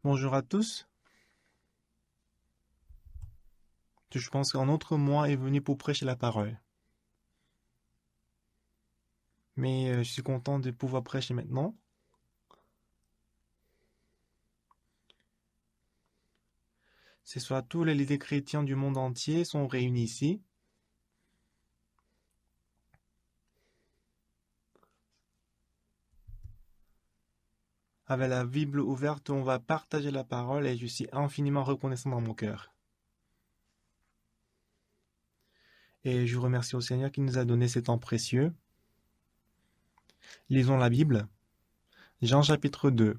Bonjour à tous. Je pense qu'un autre mois est venu pour prêcher la parole. Mais je suis content de pouvoir prêcher maintenant. Ce soir, tous les leaders chrétiens du monde entier sont réunis ici. Avec la Bible ouverte, on va partager la parole et je suis infiniment reconnaissant dans mon cœur. Et je remercie au Seigneur qui nous a donné ces temps précieux. Lisons la Bible. Jean chapitre 2.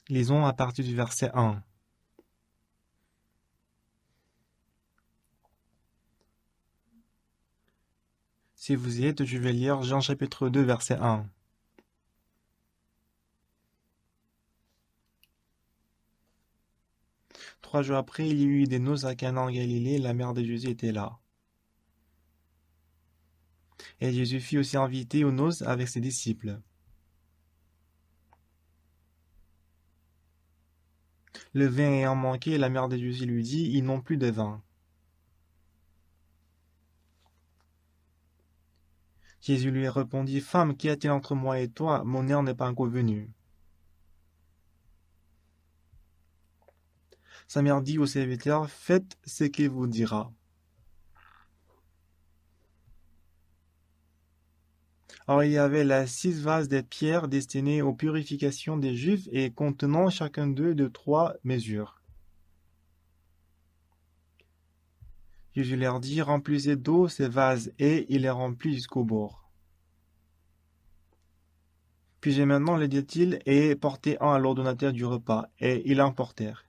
Lisons à partir du verset 1. Si vous y êtes, je vais lire Jean chapitre 2, verset 1. 3 jours après, il y eut des noces à Cana en Galilée, la mère de Jésus était là. Et Jésus fut aussi invité aux noces avec ses disciples. Le vin ayant manqué, la mère de Jésus lui dit, ils n'ont plus de vin. Jésus lui répondit, Femme, qu'y a-t-il entre moi et toi? Mon heure n'est pas encore venue. Sa mère dit au serviteur, faites ce qu'il vous dira. Or il y avait là 6 vases de pierre destinés aux purifications des Juifs et contenant chacun d'eux de 3 mesures. Jésus leur dit, remplissez d'eau ces vases, et il les remplit jusqu'au bord. Puis maintenant, le dit-il, et portez un à l'ordonnateur du repas, et ils l'emportèrent.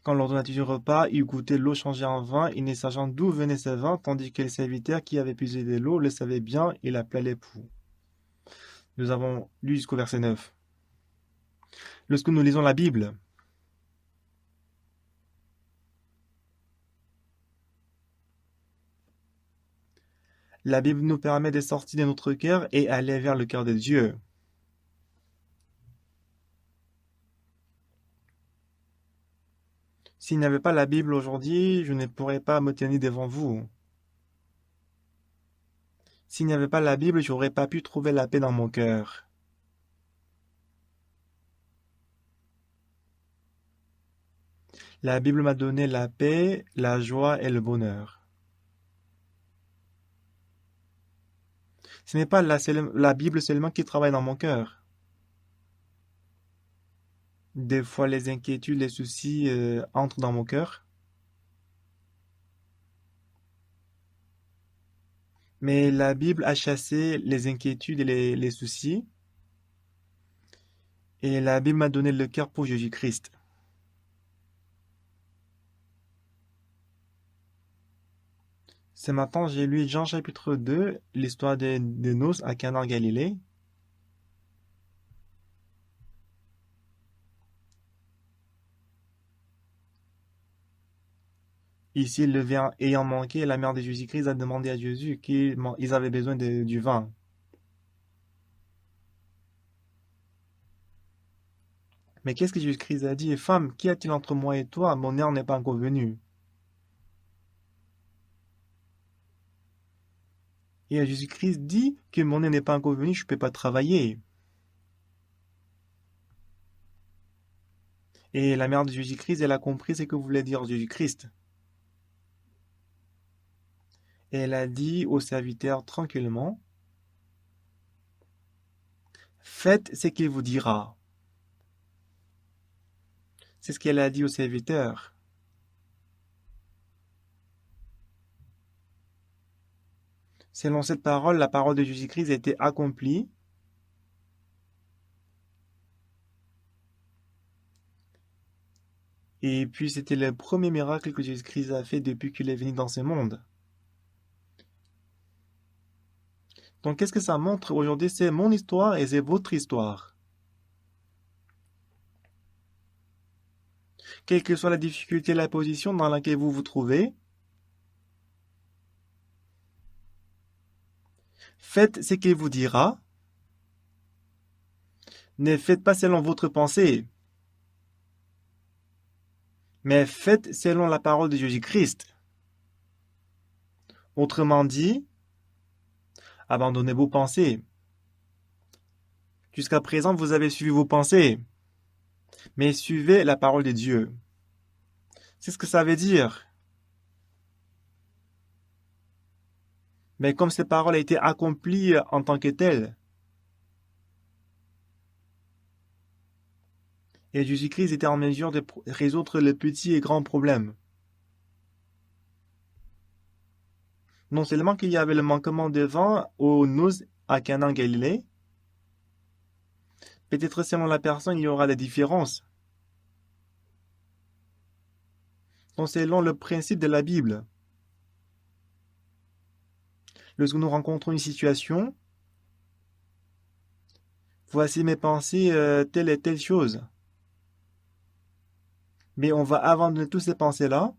Quand l'ordonnateur du repas eut goûté l'eau changée en vin, il ne sachant d'où venait ce vin, tandis que le serviteur qui avait puisé de l'eau le savait bien, il appela l'époux. Nous avons lu jusqu'au verset 9. Lorsque nous lisons la Bible, la Bible nous permet de sortir de notre cœur et aller vers le cœur de Dieu. S'il n'y avait pas la Bible aujourd'hui, je ne pourrais pas me tenir devant vous. S'il n'y avait pas la Bible, je n'aurais pas pu trouver la paix dans mon cœur. La Bible m'a donné la paix, la joie et le bonheur. Ce n'est pas la Bible seulement qui travaille dans mon cœur. Des fois, les inquiétudes, les soucis entrent dans mon cœur. Mais la Bible a chassé les inquiétudes et les soucis. Et la Bible m'a donné le cœur pour Jésus-Christ. Ce matin, j'ai lu Jean chapitre 2, l'histoire des noces à Cana en Galilée. Ici, le vin ayant manqué, la mère de Jésus-Christ a demandé à Jésus qu'ils avaient besoin du vin. Mais qu'est-ce que Jésus-Christ a dit? Femme, qu'y a-t-il entre moi et toi? Mon heure n'est pas encore venue. Et Jésus-Christ dit que mon heure n'est pas encore venue, je ne peux pas travailler. Et la mère de Jésus-Christ, elle a compris ce que voulait dire Jésus-Christ. Et elle a dit au serviteur tranquillement, faites ce qu'il vous dira. C'est ce qu'elle a dit au serviteur. Selon cette parole, la parole de Jésus-Christ était accomplie. Et puis c'était le premier miracle que Jésus-Christ a fait depuis qu'il est venu dans ce monde. Donc qu'est-ce que ça montre aujourd'hui? C'est mon histoire et c'est votre histoire. Quelle que soit la difficulté et la position dans laquelle vous vous trouvez, Faites ce qu'il vous dira. Ne faites pas selon votre pensée, mais faites selon la parole de Jésus-Christ. Autrement dit, abandonnez vos pensées. Jusqu'à présent, vous avez suivi vos pensées, mais suivez la parole de Dieu. C'est ce que ça veut dire. Mais comme cette parole a été accomplie en tant que telle, et Jésus-Christ était en mesure de résoudre les petits et grands problèmes. Non seulement qu'il y avait le manquement de vin aux noces à Cana en Galilée, peut-être selon la personne, il y aura des différences. Donc selon le principe de la Bible, lorsque nous rencontrons une situation, voici mes pensées, telle et telle chose. Mais on va abandonner toutes ces pensées-là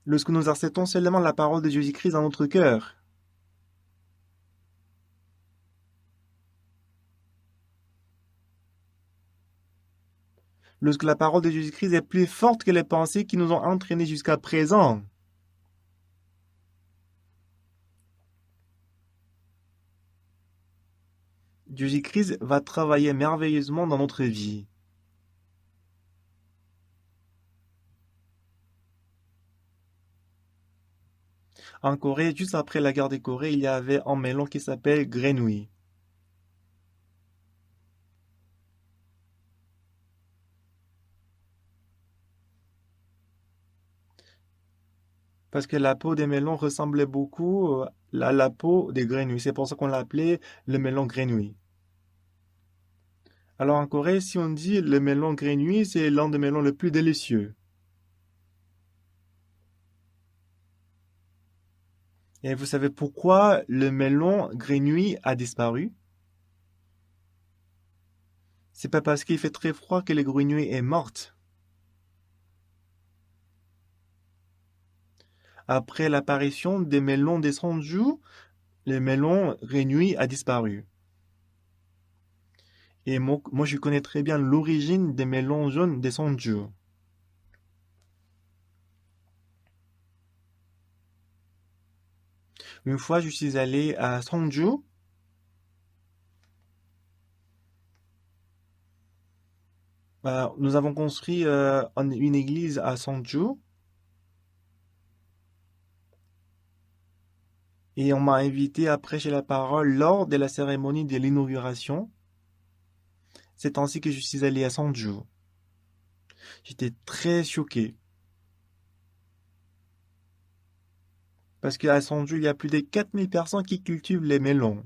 lorsque nous acceptons seulement la parole de Jésus-Christ dans notre cœur. Lorsque la parole de Jésus-Christ est plus forte que les pensées qui nous ont entraînés jusqu'à présent. Jésus-Christ va travailler merveilleusement dans notre vie. En Corée, juste après la guerre de Corée, il y avait un melon qui s'appelle grenouille. Parce que la peau des melons ressemblait beaucoup à la peau des grenouilles. C'est pour ça qu'on l'appelait le melon grenouille. Alors en Corée, si on dit le melon grenouille, c'est l'un des melons le plus délicieux. Et vous savez pourquoi le melon grenouille a disparu? C'est pas parce qu'il fait très froid que la grenouille est morte. Après l'apparition des melons des Sonju, le melon grenouille a disparu. Et moi, je connais très bien l'origine des melons jaunes des Sonju. Une fois, je suis allé à Sonju. Nous avons construit une église à Sonju et on m'a invité à prêcher la parole lors de la cérémonie de l'inauguration. C'est ainsi que je suis allé à Sonju. J'étais très choqué parce qu'à Sonju, il y a plus de 4000 personnes qui cultivent les melons.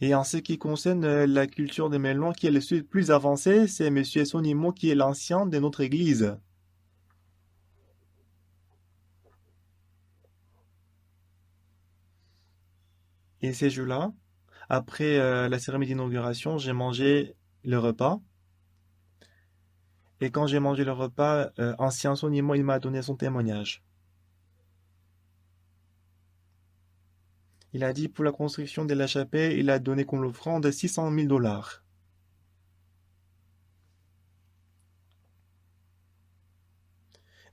Et en ce qui concerne la culture des melons, qui est le plus avancé, c'est Monsieur Sonimo qui est l'ancien de notre église. Et ces jours-là, après la cérémonie d'inauguration, j'ai mangé le repas. Et quand j'ai mangé le repas, ancien Sonimo, il m'a donné son témoignage. Il a dit pour la construction de la chapelle, il a donné comme offrande 600 000 dollars.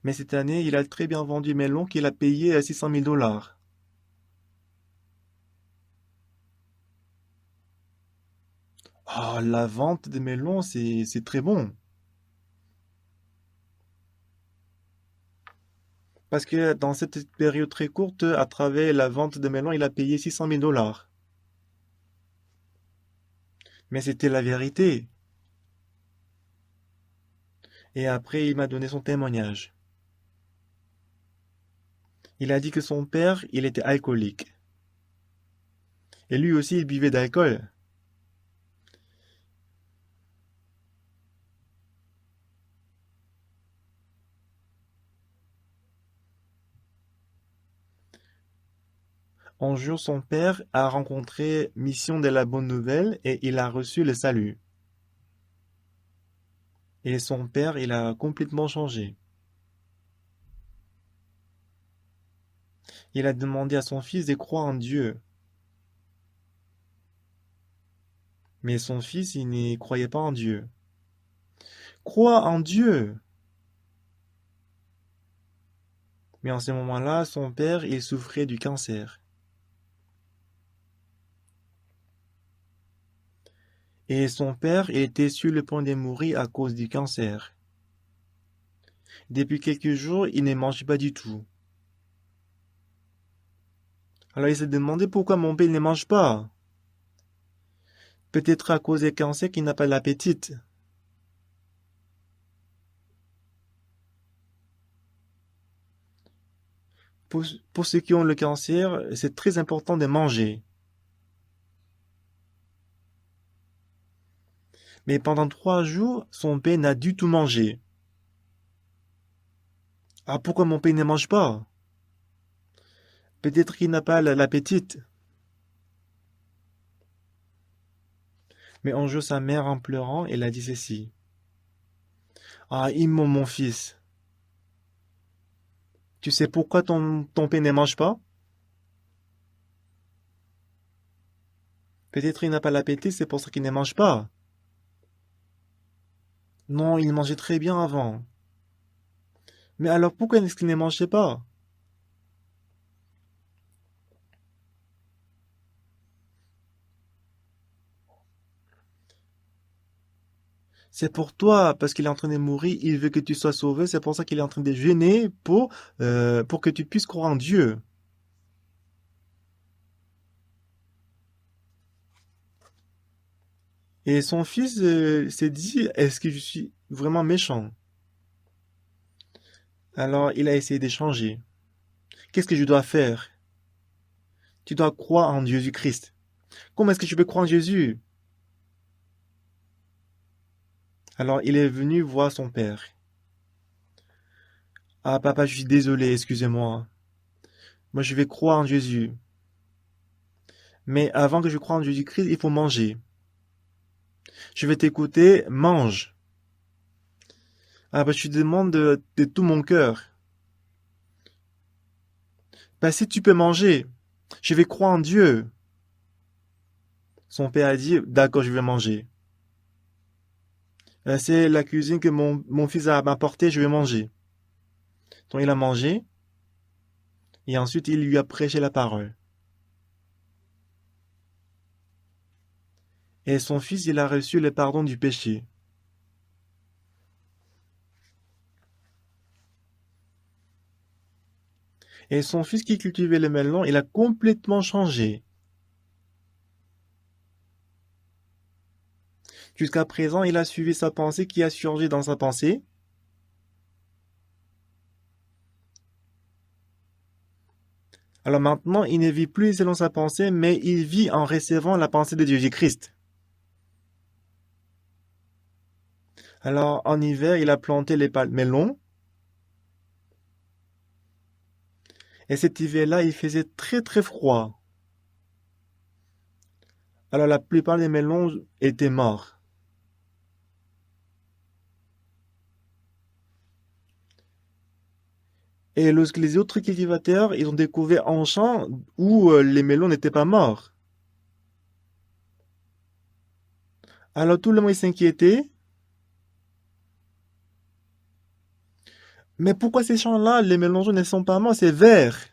Mais cette année, il a très bien vendu melon qu'il a payé 600 000 dollars. Ah, la vente des melons, c'est très bon. Parce que dans cette période très courte, à travers la vente des melons, il a payé 600 000 dollars. Mais c'était la vérité. Et après, il m'a donné son témoignage. Il a dit que son père, il était alcoolique. Et lui aussi, il buvait d'alcool. Un jour, son père a rencontré Mission de la Bonne Nouvelle et il a reçu le salut. Et son père, il a complètement changé. Il a demandé à son fils de croire en Dieu. Mais son fils, il n'y croyait pas en Dieu. Crois en Dieu! Mais en ce moment-là, son père, il souffrait du cancer. Et son père était sur le point de mourir à cause du cancer. Depuis quelques jours, il ne mange pas du tout. Alors il s'est demandé pourquoi mon père ne mange pas. Peut-être à cause du cancer qu'il n'a pas l'appétit. Pour, pour ceux qui ont le cancer, c'est très important de manger. Mais pendant 3 jours, son père n'a du tout mangé. Ah, pourquoi mon père ne mange pas? Peut-être qu'il n'a pas l'appétit. Mais un jour, sa mère, en pleurant, elle a dit ceci. Ah, Immo, mon fils, tu sais pourquoi ton père ne mange pas? Peut-être il n'a pas l'appétit, c'est pour ça qu'il ne mange pas. Non, il mangeait très bien avant. Mais alors pourquoi est-ce qu'il ne mangeait pas? C'est pour toi, parce qu'il est en train de mourir, il veut que tu sois sauvé, c'est pour ça qu'il est en train de jeûner pour que tu puisses croire en Dieu. Et son fils s'est dit, est-ce que je suis vraiment méchant? Alors il a essayé de changer. Qu'est-ce que je dois faire? Tu dois croire en Jésus-Christ. Comment est-ce que tu peux croire en Jésus? Alors il est venu voir son père. Ah papa, je suis désolé, excusez-moi. Moi je vais croire en Jésus. Mais avant que je croie en Jésus-Christ, il faut manger. Je vais t'écouter, mange. Ah bah je te demande de tout mon cœur. Bah si tu peux manger, je vais croire en Dieu. Son père a dit, d'accord, je vais manger. C'est la cuisine que mon fils a apportée, je vais manger. Donc il a mangé, et ensuite il lui a prêché la parole. Et son fils, il a reçu le pardon du péché. Et son fils qui cultivait le melon, il a complètement changé. Jusqu'à présent, il a suivi sa pensée qui a surgi dans sa pensée. Alors maintenant, il ne vit plus selon sa pensée, mais il vit en recevant la pensée de Jésus-Christ. Alors en hiver, il a planté les melons. Et cet hiver-là, il faisait très très froid. Alors la plupart des melons étaient morts. Et lorsque les autres cultivateurs, ils ont découvert un champ où les melons n'étaient pas morts. Alors tout le monde s'inquiétait. Mais pourquoi ces champs-là, les melons ne sont pas morts, c'est vert?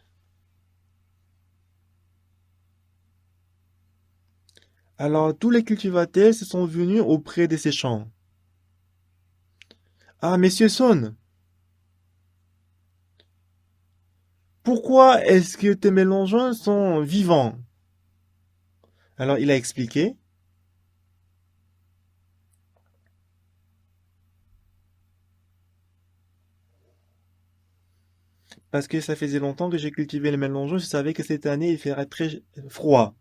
Alors tous les cultivateurs se sont venus auprès de ces champs. Ah, Monsieur Son, pourquoi est-ce que tes mélangeons sont vivants? Alors il a expliqué, parce que ça faisait longtemps que j'ai cultivé les mélangeons, je savais que cette année il ferait très froid.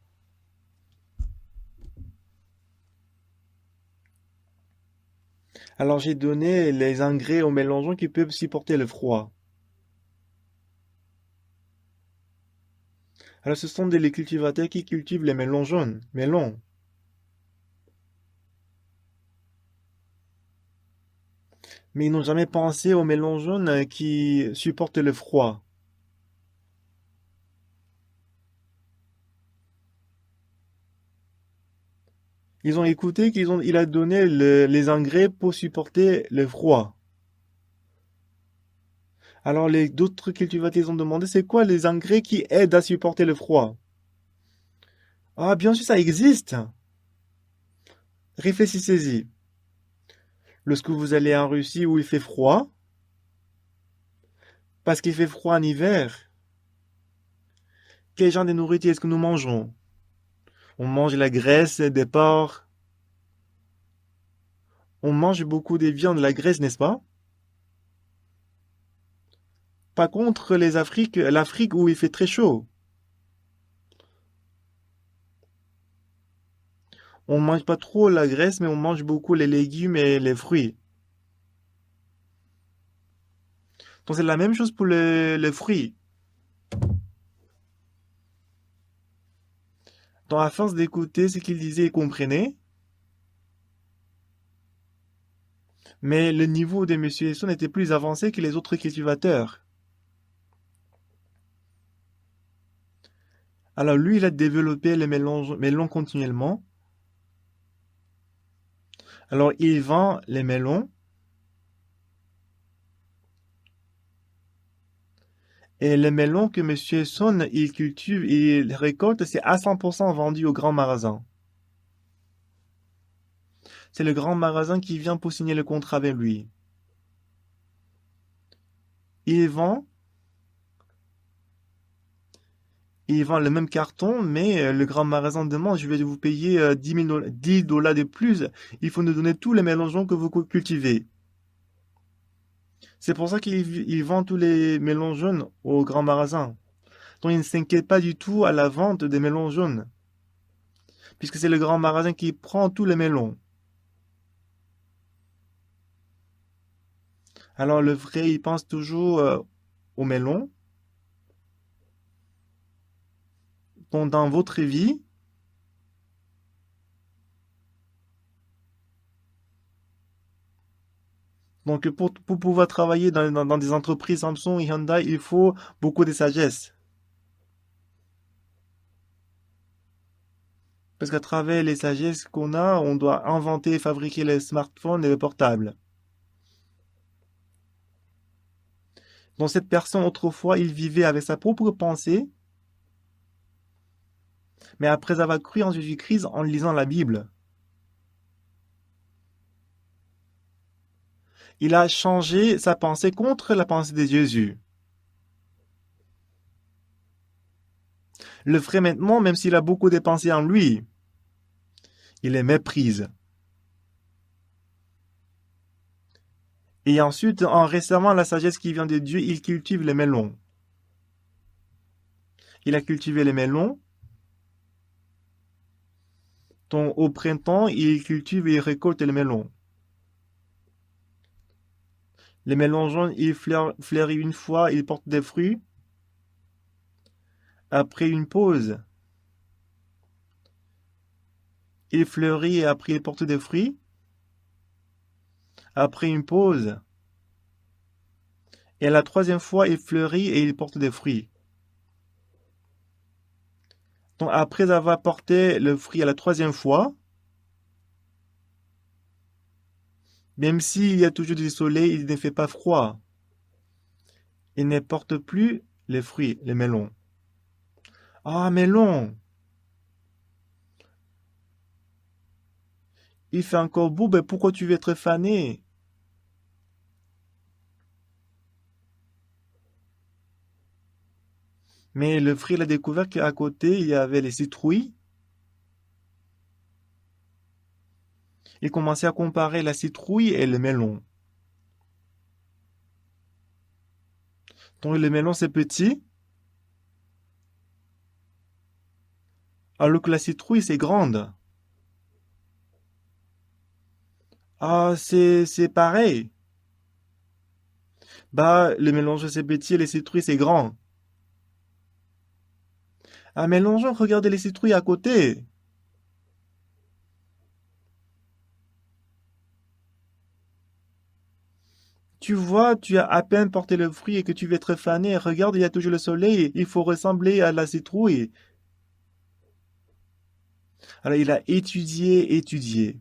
Alors j'ai donné les engrais aux mélangeons qui peuvent supporter le froid. Alors ce sont les cultivateurs qui cultivent les mélangeons, melons. Mais ils n'ont jamais pensé au melon jaune qui supporte le froid. Ils ont écouté il a donné les engrais pour supporter le froid. Alors les d'autres cultivateurs ont demandé c'est quoi les engrais qui aident à supporter le froid? Ah bien sûr ça existe. Réfléchissez-y. Lorsque vous allez en Russie où il fait froid, parce qu'il fait froid en hiver, quel genre de nourriture est-ce que nous mangeons? On mange la graisse des porcs, on mange beaucoup des viandes, la graisse, n'est-ce pas? Pas contre l'Afrique où il fait très chaud. On mange pas trop la graisse, mais on mange beaucoup les légumes et les fruits. Donc c'est la même chose pour les fruits. Donc à force d'écouter ce qu'il disait et comprenait, mais le niveau de Monsieur Esson était plus avancé que les autres cultivateurs. Alors lui, il a développé les melons continuellement. Alors il vend les melons et les melons que Monsieur Esson il cultive et il récolte, c'est à 100% vendu au grand magasin. C'est le grand magasin qui vient pour signer le contrat avec lui. Il vend, il vend le même carton, mais le grand magasin demande, je vais vous payer 10 dollars de plus. Il faut nous donner tous les mélangeons que vous cultivez. C'est pour ça qu'il vend tous les mélanges jaunes au grand magasin. Donc il ne s'inquiète pas du tout à la vente des mélanges jaunes, puisque c'est le grand magasin qui prend tous les melons. Alors le vrai, il pense toujours aux melons. Donc dans votre vie, donc pour pouvoir travailler dans des entreprises Samsung et Hyundai, il faut beaucoup de sagesse. Parce qu'à travers les sagesses qu'on a, on doit inventer et fabriquer les smartphones et les portables. Donc cette personne, autrefois, il vivait avec sa propre pensée, mais après avoir cru en Jésus-Christ en lisant la Bible, il a changé sa pensée contre la pensée de Jésus. Le vrai maintenant, même s'il a beaucoup de pensées en lui, il les méprise. Et ensuite, en récemment la sagesse qui vient de Dieu, il cultive les melons. Il a cultivé les melons. Donc, au printemps, il cultive et récolte les melons. Les melons jaunes, ils fleurissent une fois, ils portent des fruits. Après une pause, il fleurit et après il porte des fruits. Après une pause, et la troisième fois, il fleurit et il porte des fruits. Donc, après avoir porté le fruit à la troisième fois, même s'il y a toujours du soleil, il ne fait pas froid. Il ne porte plus les fruits, les melons. Ah, melon! Il fait encore beau, ben pourquoi tu veux être fané? Mais le fruit, il a découvert qu'à côté, il y avait les citrouilles. Il commençait à comparer la citrouille et le melon. Donc le melon, c'est petit, alors que la citrouille, c'est grande. Ah, c'est pareil. Bah, le mélange, c'est petit et les citrouilles, c'est grand. Ah, mélangeons, regardez les citrouilles à côté. Tu vois, tu as à peine porté le fruit et que tu veux être fané. Regarde, il y a toujours le soleil. Il faut ressembler à la citrouille. Alors il a étudié, étudié.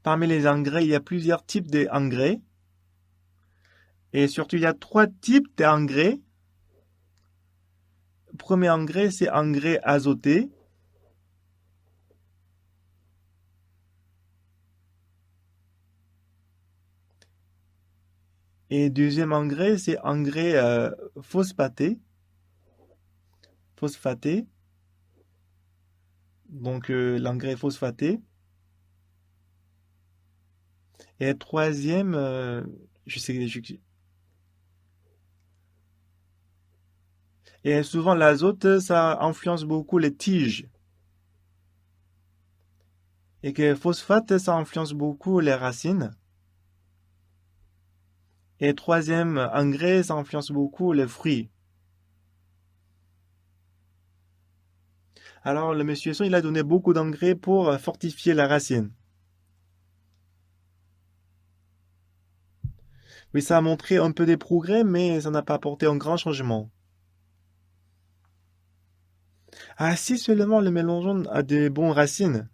Parmi les engrais, il y a plusieurs types d'engrais. Et surtout, il y a trois types d'engrais. Le premier engrais, c'est engrais azoté. Et deuxième engrais, c'est engrais phosphaté. Phosphaté. Donc l'engrais phosphaté. Et troisième, je sais, et souvent l'azote, ça influence beaucoup les tiges. Et que phosphate, ça influence beaucoup les racines. Et troisième engrais, ça influence beaucoup les fruits. Alors le monsieur Son, il a donné beaucoup d'engrais pour fortifier la racine. Oui, ça a montré un peu des progrès, mais ça n'a pas apporté un grand changement. Ah, si seulement le mélangeon a des bonnes racines.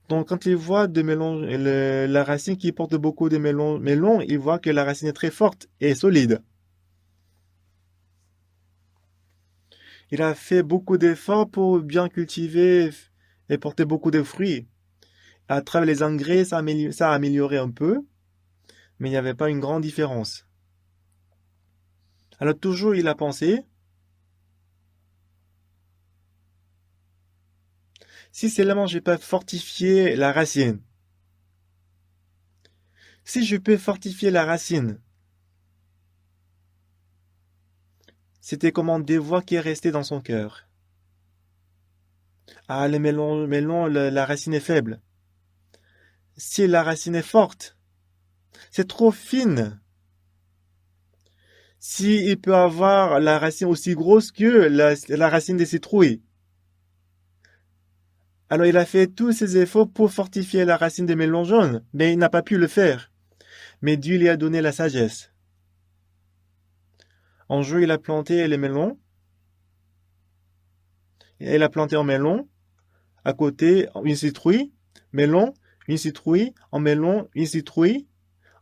Donc, quand il voit la racine qui porte beaucoup de melons, il voit que la racine est très forte et solide. Il a fait beaucoup d'efforts pour bien cultiver et porter beaucoup de fruits. À travers les engrais, ça a amélioré un peu, mais il n'y avait pas une grande différence. Alors, toujours, il a pensé, si seulement je peux fortifier la racine, si je peux fortifier la racine, c'était comme des voix qui est restée dans son cœur. Ah, la racine est faible. Si la racine est forte, c'est trop fine. Si il peut avoir la racine aussi grosse que la racine des citrouilles. Alors il a fait tous ses efforts pour fortifier la racine des melons jaunes, mais il n'a pas pu le faire. Mais Dieu lui a donné la sagesse. Un jour, il a planté les melons, et il a planté un melon, à côté une citrouille, melon, une citrouille, un melon, une citrouille,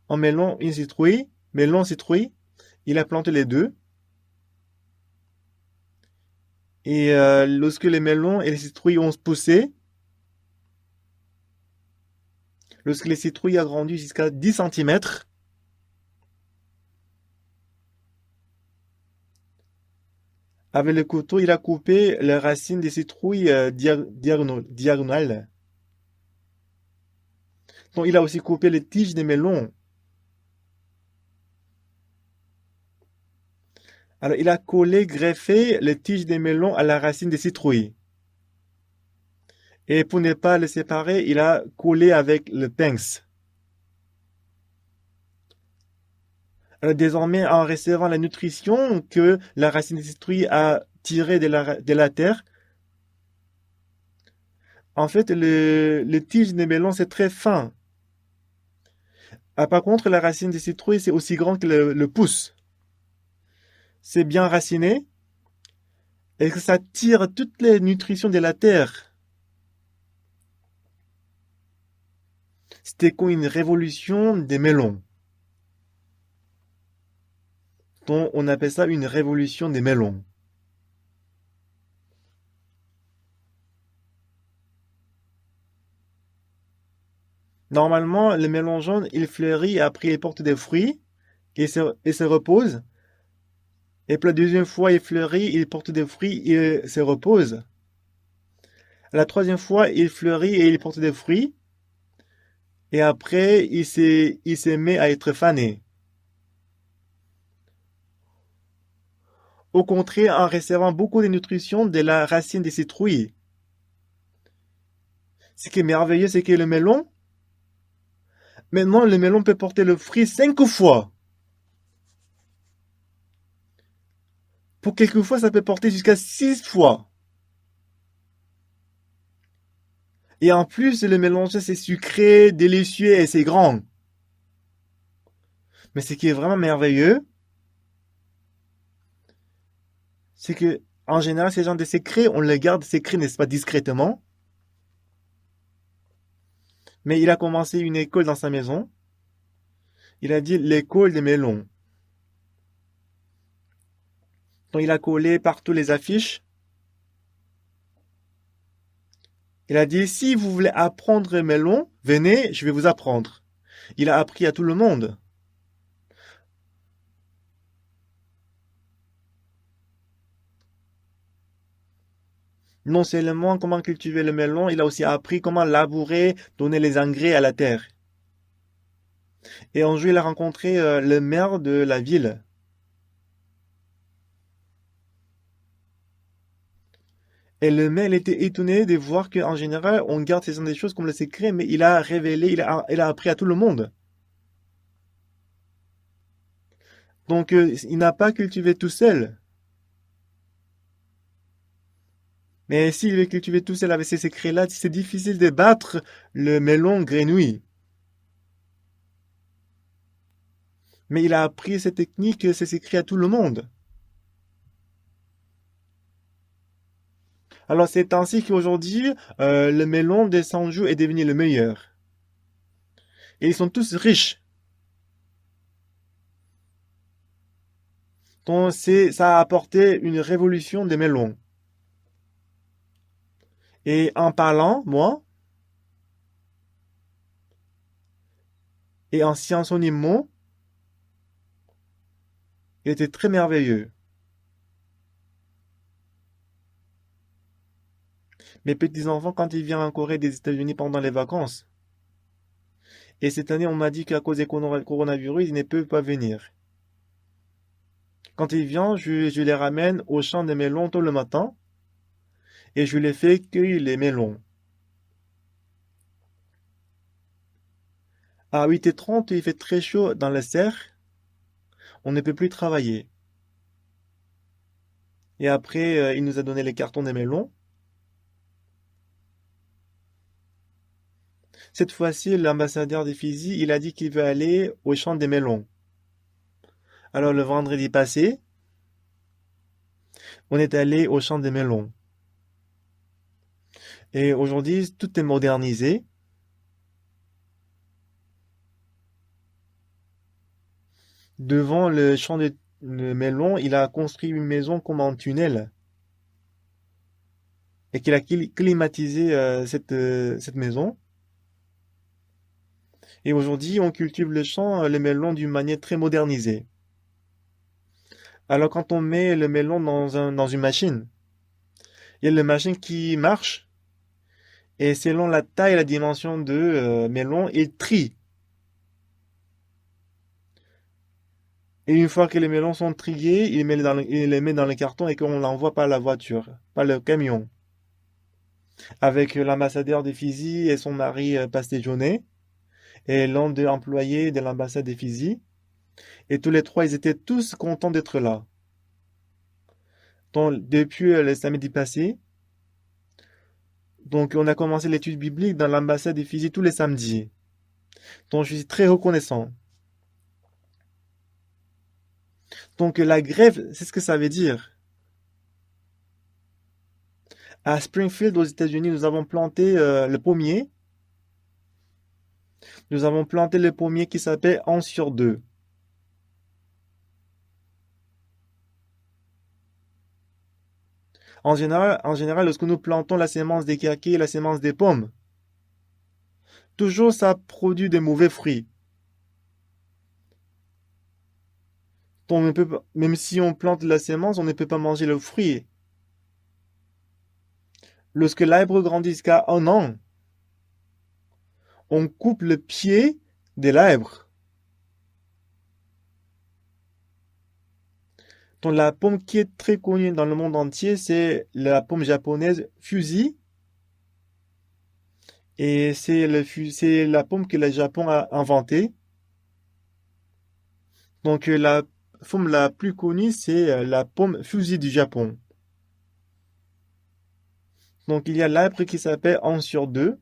un melon, une citrouille, melon, citrouille. Il a planté les deux. Et lorsque les melons et les citrouilles ont poussé, lorsque les citrouilles ont grandi jusqu'à 10 centimètres, avec le couteau, il a coupé les racines des citrouilles diagonales. Donc il a aussi coupé les tiges des melons. Alors il a collé, greffé les tiges des melons à la racine des citrouilles. Et pour ne pas les séparer, il a collé avec le pince. Alors désormais, en recevant la nutrition que la racine des citrouilles a tirée de la terre, en fait, le tige des melons, c'est très fin. Ah, par contre, la racine des citrouilles, c'est aussi grand que le pouce. C'est bien raciné et que ça tire toutes les nutritions de la terre. C'était comme une révolution des melons. Donc, on appelle ça une révolution des melons. Normalement, le melon jaune, il fleurit et après il porte des fruits et se repose. Et puis la deuxième fois, il fleurit, il porte des fruits et se repose. La troisième fois, il fleurit et il porte des fruits. Et après, il se met à être fané. Au contraire, en recevant beaucoup de nutrition de la racine des citrouilles. Ce qui est merveilleux, c'est que le melon, maintenant, le melon peut porter le fruit 5 fois. Pour quelques fois, ça peut porter jusqu'à 6 fois. Et en plus, le mélange, c'est sucré, délicieux et c'est grand. Mais ce qui est vraiment merveilleux, c'est que, en général, ces gens de secrets, on les garde secrets, n'est-ce pas, discrètement. Mais il a commencé une école dans sa maison. Il a dit l'école des melons. Donc il a collé partout les affiches. Il a dit si vous voulez apprendre les melons, venez, je vais vous apprendre. Il a appris à tout le monde. Non seulement comment cultiver le melon, il a aussi appris comment labourer, donner les engrais à la terre. Et un jour, il a rencontré le maire de la ville. Et le maire il était étonné de voir qu'en général, on garde ces des choses comme le secret, mais il a révélé, il a appris à tout le monde. Donc, il n'a pas cultivé tout seul. Mais s'il veut cultiver tout seul avec ces secrets-là, c'est difficile de battre le melon grenouille. Mais il a appris cette technique, ces secrets à tout le monde. Alors c'est ainsi qu'aujourd'hui, le melon de Sanju est devenu le meilleur. Et ils sont tous riches. Donc ça a apporté une révolution des melons. Et en parlant, moi, et en sciences mots, il était très merveilleux. Mes petits-enfants, quand ils viennent en Corée des États-Unis pendant les vacances, et cette année, on m'a dit qu'à cause du coronavirus, ils ne peuvent pas venir. Quand ils viennent, je les ramène au champ des melons tôt le matin, et je les fais cueillir les melons. À 8h30, il fait très chaud dans la serre, on ne peut plus travailler. Et après, il nous a donné les cartons des melons. Cette fois-ci, l'ambassadeur des Fidji, il a dit qu'il veut aller au champ des melons. Alors le vendredi passé, on est allé au champ des melons. Et aujourd'hui, tout est modernisé. Devant le champ de melons, il a construit une maison comme un tunnel. Et qu'il a climatisé cette maison. Et aujourd'hui, on cultive le champ, les melons d'une manière très modernisée. Alors quand on met le melon dans une machine, il y a la machine qui marche et selon la taille et la dimension de melon, il trie. Et une fois que les melons sont triés, il les met dans le carton et qu'on l'envoie par la voiture, par le camion. Avec l'ambassadeur des Fidji et son mari Pastéjoné et l'un des employés de l'ambassade des Fidji. Et tous les trois, ils étaient tous contents d'être là. Donc, depuis le samedi passé, donc on a commencé l'étude biblique dans l'ambassade des Fidji tous les samedis. Donc je suis très reconnaissant. Donc la grève, c'est ce que ça veut dire. À Springfield, aux États-Unis, nous avons planté le pommier. Nous avons planté le pommier qui s'appelle 1 sur 2. En général, lorsque nous plantons la sémence des kakis et la sémence des pommes, toujours ça produit des mauvais fruits. Donc, même si on plante la sémence, on ne peut pas manger le fruit. Lorsque l'arbre grandit jusqu'à 1 an, on coupe le pied de l'arbre. Donc la pomme qui est très connue dans le monde entier, c'est la pomme japonaise Fuji. Et c'est la pomme que le Japon a inventée. Donc la pomme la plus connue, c'est la pomme Fuji du Japon. Donc il y a l'arbre qui s'appelle 1 sur 2.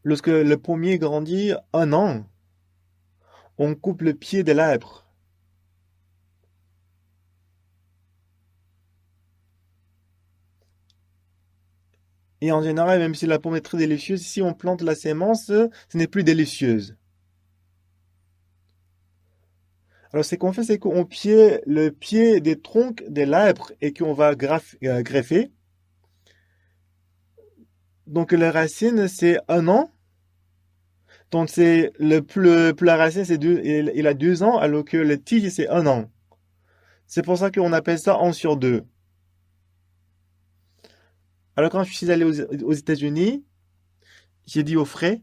Lorsque le pommier grandit 1 an, on coupe le pied de l'arbre. Et en général, même si la pomme est très délicieuse, si on plante la sémence, ce n'est plus délicieuse. Alors, ce qu'on fait, c'est qu'on pied le pied des troncs de l'arbre et qu'on va greffer. Donc, la racine, c'est 1 an. Donc, c'est plus la racine, il a 2 ans, alors que le tige, c'est 1 an. C'est pour ça qu'on appelle ça 1 sur 2. Alors, quand je suis allé aux États-Unis, j'ai dit au frais,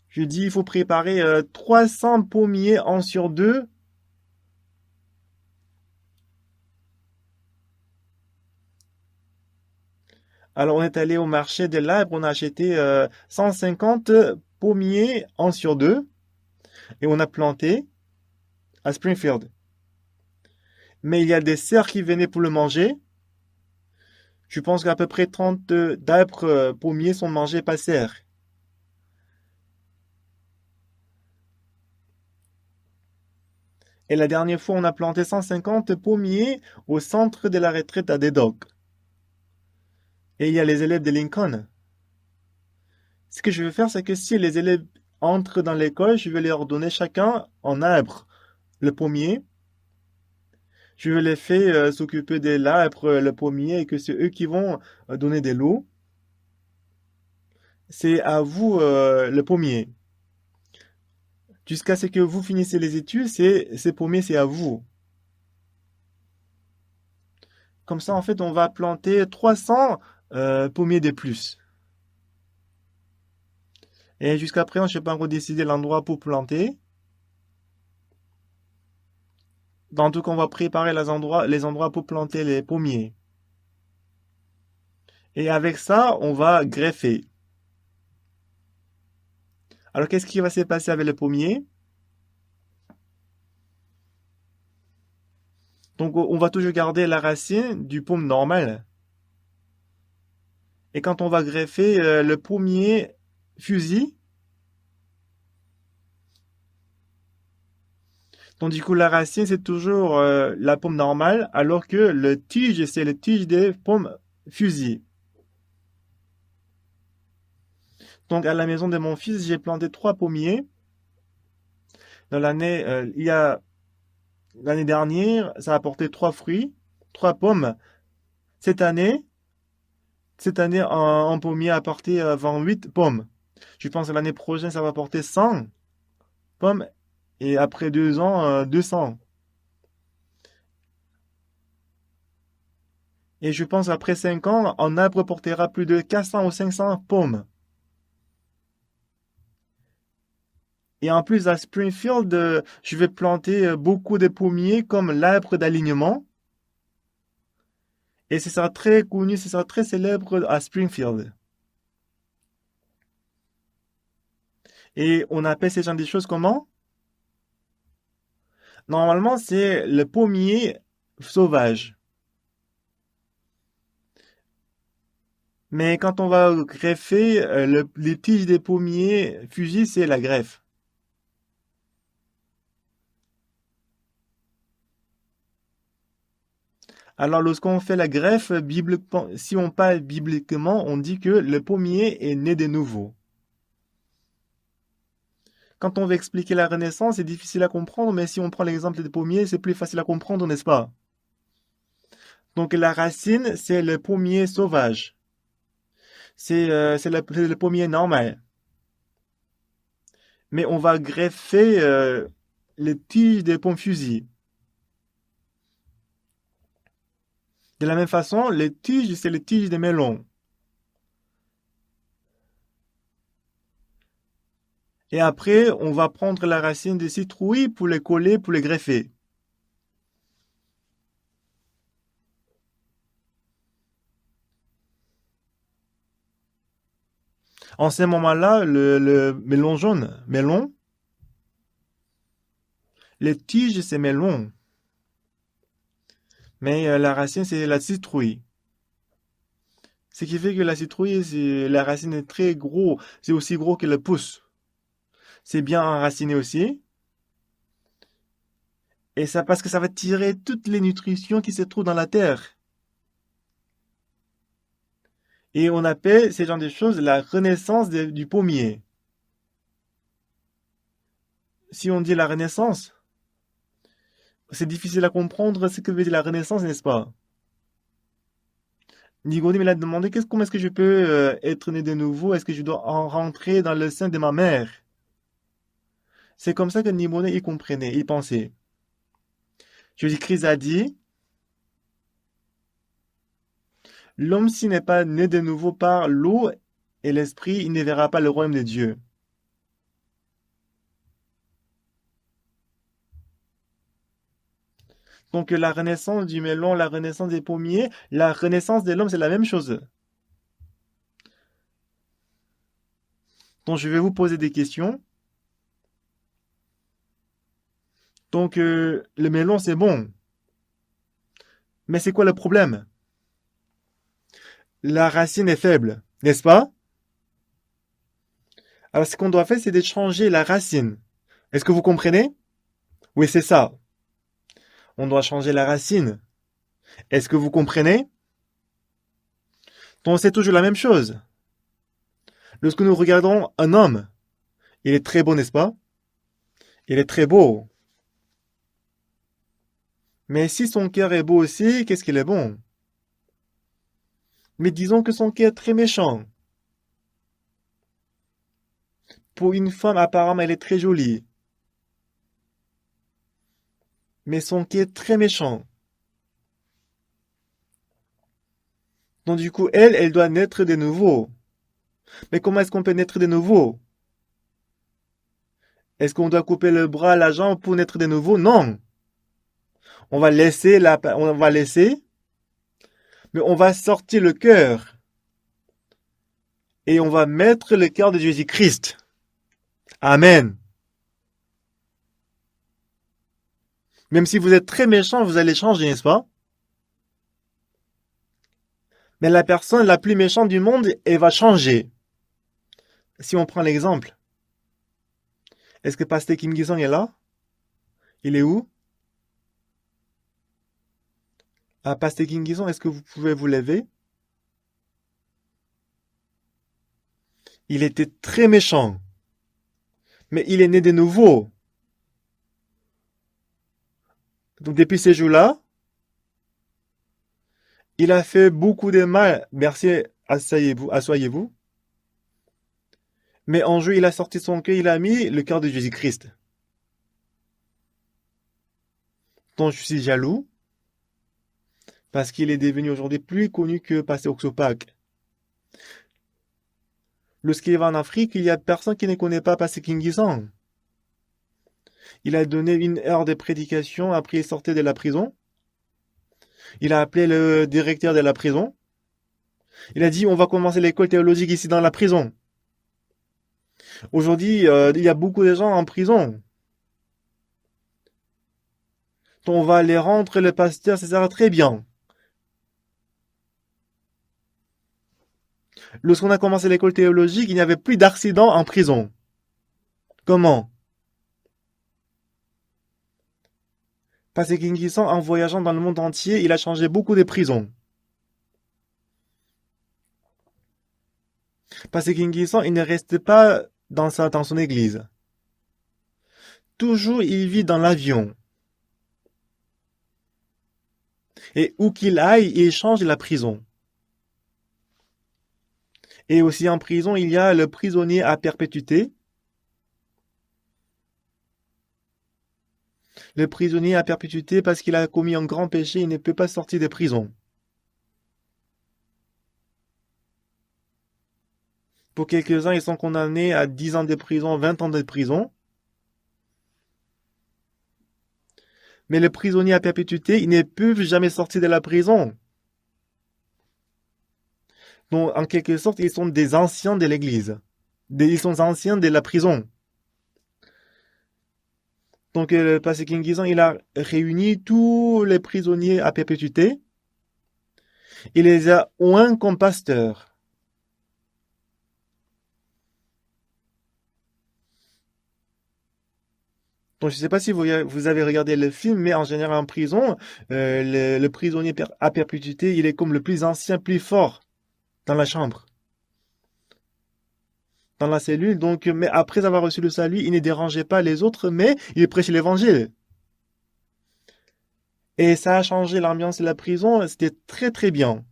je dis, il faut préparer 300 pommiers 1 sur 2. Alors, on est allé au marché de l'arbre, on a acheté 150 pommiers 1 sur 2 et on a planté à Springfield. Mais il y a des cerfs qui venaient pour le manger. Je pense qu'à peu près 30 d'arbres pommiers sont mangés par cerfs. Et la dernière fois, on a planté 150 pommiers au centre de la retraite à Dedok. Et il y a les élèves de Lincoln. Ce que je vais faire, c'est que si les élèves entrent dans l'école, je vais leur donner chacun un arbre. Le pommier, je vais les faire s'occuper de l'arbre, le pommier, et que c'est eux qui vont donner de l'eau. C'est à vous le pommier. Jusqu'à ce que vous finissez les études, ces pommiers, c'est à vous. Comme ça, en fait, on va planter 300 pommiers de plus. Et jusqu'à présent, je n'ai pas encore décidé l'endroit pour planter. En tout cas, on va préparer les endroits pour planter les pommiers. Et avec ça, on va greffer. Alors, qu'est-ce qui va se passer avec le pommier? Donc, on va toujours garder la racine du pomme normal. Et quand on va greffer le pommier fusil, donc du coup, la racine, c'est toujours la pomme normale, alors que le tige, c'est le tige des pommes fusil. Donc, à la maison de mon fils, j'ai planté 3 pommiers. Dans l'année dernière, ça a apporté 3 fruits, 3 pommes. Cette année, un pommier a apporté 28 pommes. Je pense que l'année prochaine, ça va apporter 100 pommes. Et après 2 ans, 200. Et je pense qu'après 5 ans, un arbre portera plus de 400 ou 500 pommes. Et en plus, à Springfield, je vais planter beaucoup de pommiers comme l'arbre d'alignement. Et ce sera très connu, ce sera très célèbre à Springfield. Et on appelle ces genre de choses comment? Normalement, c'est le pommier sauvage. Mais quand on va greffer les tiges des pommiers fusil, c'est la greffe. Alors, lorsqu'on fait la greffe, si on parle bibliquement, on dit que le pommier est né de nouveau. Quand on veut expliquer la Renaissance, c'est difficile à comprendre, mais si on prend l'exemple des pommiers, c'est plus facile à comprendre, n'est-ce pas? Donc, la racine, c'est le pommier sauvage. C'est le pommier normal. Mais on va greffer les tiges des pommes fusil. De la même façon, les tiges, c'est les tiges des melons. Et après, on va prendre la racine des citrouilles pour les coller, pour les greffer. En ce moment-là, le melon jaune, melon, les tiges, c'est melon. Mais la racine, c'est la citrouille. Ce qui fait que la citrouille, la racine est très gros. C'est aussi gros que le pouce. C'est bien enraciné aussi. Et ça, parce que ça va tirer toutes les nutritions qui se trouvent dans la terre. Et on appelle ces genre de choses la renaissance du pommier. Si on dit la renaissance, c'est difficile à comprendre ce que veut dire la renaissance, n'est-ce pas? Nigodim, il a demandé comment est-ce que je peux être né de nouveau? Est-ce que je dois en rentrer dans le sein de ma mère? C'est comme ça que Nimone, il comprenait, il pensait. Jésus-Christ a dit, l'homme s'il n'est pas né de nouveau par l'eau et l'esprit, il ne verra pas le royaume de Dieu. Donc la renaissance du melon, la renaissance des pommiers, la renaissance de l'homme, c'est la même chose. Donc je vais vous poser des questions. Donc le melon, c'est bon. Mais c'est quoi le problème? La racine est faible, n'est-ce pas? Alors ce qu'on doit faire, c'est de changer la racine. Est-ce que vous comprenez? Oui, c'est ça. On doit changer la racine. Est-ce que vous comprenez? Donc c'est toujours la même chose. Lorsque nous regardons un homme, il est très beau, n'est-ce pas? Il est très beau. Mais si son cœur est beau aussi, qu'est-ce qu'il est bon? Mais disons que son cœur est très méchant. Pour une femme, apparemment, elle est très jolie. Mais son cœur est très méchant. Donc du coup, elle doit naître de nouveau. Mais comment est-ce qu'on peut naître de nouveau? Est-ce qu'on doit couper le bras, la jambe pour naître de nouveau? Non. On va laisser, mais on va sortir le cœur. Et on va mettre le cœur de Jésus-Christ. Amen. Même si vous êtes très méchant, vous allez changer, n'est-ce pas? Mais la personne la plus méchante du monde, elle va changer. Si on prend l'exemple, est-ce que Pasteur Kim Gisong est là? Il est où? Ah, Pasteur Kim Gisong, est-ce que vous pouvez vous lever? Il était très méchant. Mais il est né de nouveau. Donc depuis ces jours-là, il a fait beaucoup de mal. Merci, asseyez-vous, assoyez-vous. Mais en jeu, il a sorti son cœur, il a mis le cœur de Jésus-Christ. Donc je suis jaloux parce qu'il est devenu aujourd'hui plus connu que Pasteur Oxopak. Lorsqu'il va en Afrique, il y a personne qui ne connaît pas Pasteur Kingisan. Il a donné 1 heure de prédication, après il sortait de la prison. Il a appelé le directeur de la prison. Il a dit, on va commencer l'école théologique ici dans la prison. Aujourd'hui, il y a beaucoup de gens en prison. On va les rendre le pasteur, ça sera très bien. Lorsqu'on a commencé l'école théologique, il n'y avait plus d'accidents en prison. Comment? Parce que Kingisan, en voyageant dans le monde entier, il a changé beaucoup de prisons. Parce que Kingisan, il ne reste pas dans son église. Toujours, il vit dans l'avion. Et où qu'il aille, il change la prison. Et aussi en prison, il y a le prisonnier à perpétuité. Le prisonnier à perpétuité, parce qu'il a commis un grand péché, il ne peut pas sortir de prison. Pour quelques-uns, ils sont condamnés à 10 ans de prison, 20 ans de prison. Mais les prisonniers à perpétuité, ils ne peuvent jamais sortir de la prison. Donc, en quelque sorte, ils sont des anciens de l'Église. Ils sont anciens de la prison. Donc, le pasteur Kingisan, il a réuni tous les prisonniers à perpétuité. Il les a oints comme pasteurs. Donc, je ne sais pas si vous avez regardé le film, mais en général en prison, le prisonnier à perpétuité, il est comme le plus ancien, plus fort dans la chambre, dans la cellule. Donc, mais après avoir reçu le salut, il ne dérangeait pas les autres, mais il prêchait l'évangile. Et ça a changé l'ambiance de la prison. C'était très très bien.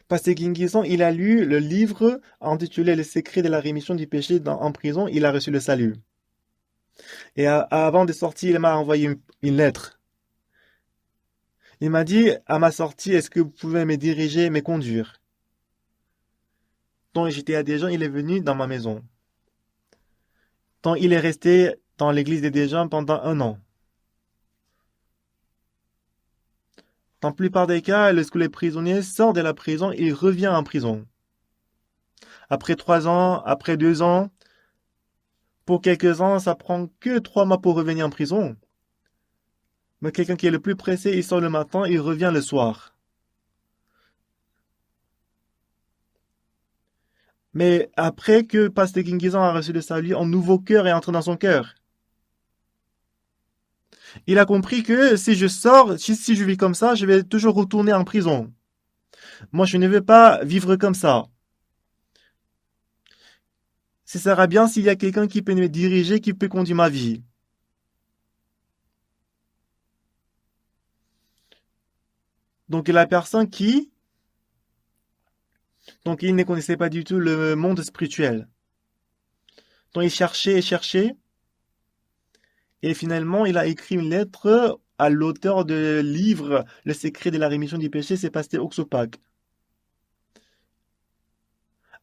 Pasteur Guinguizan, il a lu le livre intitulé Les secrets de la rémission du péché en prison. Il a reçu le salut. Et avant de sortir, il m'a envoyé une lettre. Il m'a dit, à ma sortie, est-ce que vous pouvez me diriger, me conduire? Donc j'étais à Dijon, il est venu dans ma maison. Donc il est resté dans l'église de Dijon pendant 1 an. Dans la plupart des cas, lorsque les prisonniers sortent de la prison, il revient en prison. Après 3 ans, après 2 ans, pour quelques-uns, ça prend que 3 mois pour revenir en prison. Mais quelqu'un qui est le plus pressé, il sort le matin, il revient le soir. Mais après que Pasteur Guinguizan a reçu le salut, un nouveau cœur est entré dans son cœur. Il a compris que si je sors, si je vis comme ça, je vais toujours retourner en prison. Moi, je ne veux pas vivre comme ça. Ce sera bien s'il y a quelqu'un qui peut me diriger, qui peut conduire ma vie. Donc la personne donc il ne connaissait pas du tout le monde spirituel. Donc il cherchait et cherchait, et finalement il a écrit une lettre à l'auteur du livre Le secret de la rémission du péché, c'est Pasteur Oxopak.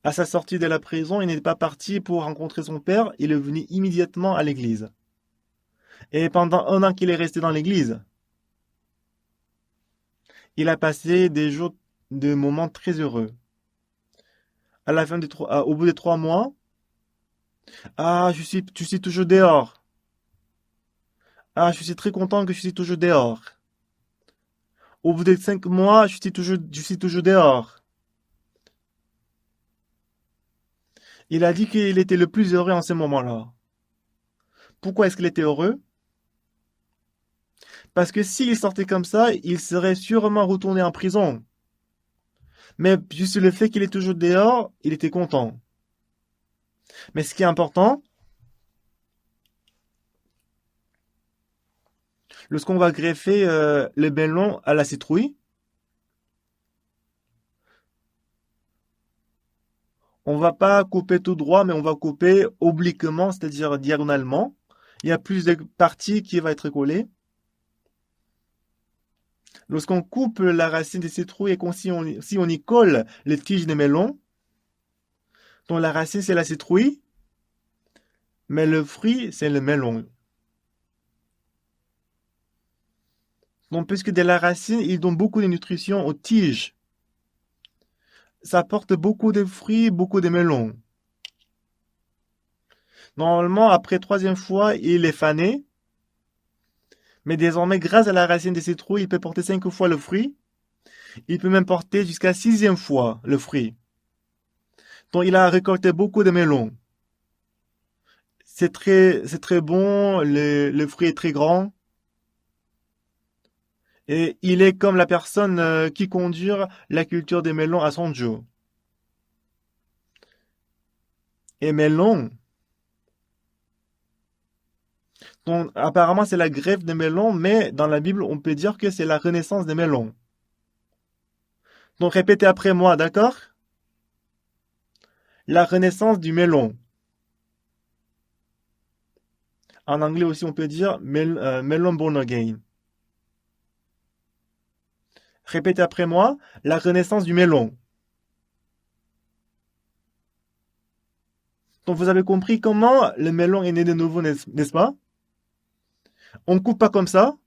À sa sortie de la prison, il n'est pas parti pour rencontrer son père, il est venu immédiatement à l'église. Et pendant 1 an qu'il est resté dans l'église, il a passé des jours, de moments très heureux. À la fin au bout de 3 mois, ah, je suis toujours dehors. Ah, je suis très content que je suis toujours dehors. Au bout de 5 mois, je suis toujours dehors. Il a dit qu'il était le plus heureux en ce moment-là. Pourquoi est-ce qu'il était heureux? Parce que s'il sortait comme ça, il serait sûrement retourné en prison. Mais juste le fait qu'il est toujours dehors, il était content. Mais ce qui est important, lorsqu'on va greffer le melon à la citrouille, on va pas couper tout droit, mais on va couper obliquement, c'est-à-dire diagonalement. Il y a plus de parties qui vont être collées. Lorsqu'on coupe la racine des citrouilles et si on y colle les tiges de melon, donc la racine c'est la citrouille, mais le fruit c'est le melon. Donc puisque de la racine, ils donnent beaucoup de nutrition aux tiges. Ça apporte beaucoup de fruits, beaucoup de melons. Normalement, après troisième fois, il est fané. Mais désormais, grâce à la racine des citrouilles, il peut porter 5 fois le fruit. Il peut même porter jusqu'à sixième fois le fruit. Donc il a récolté beaucoup de melons. C'est très bon, le fruit est très grand. Et il est comme la personne qui conduit la culture des melons à son jour. Et melon, donc apparemment c'est la greffe des melons, mais dans la Bible on peut dire que c'est la renaissance des melons. Donc répétez après moi, d'accord? La renaissance du melon. En anglais aussi on peut dire melon born again. Répétez après moi, la renaissance du melon. Donc vous avez compris comment le melon est né de nouveau, n'est-ce pas? On ne coupe pas comme ça,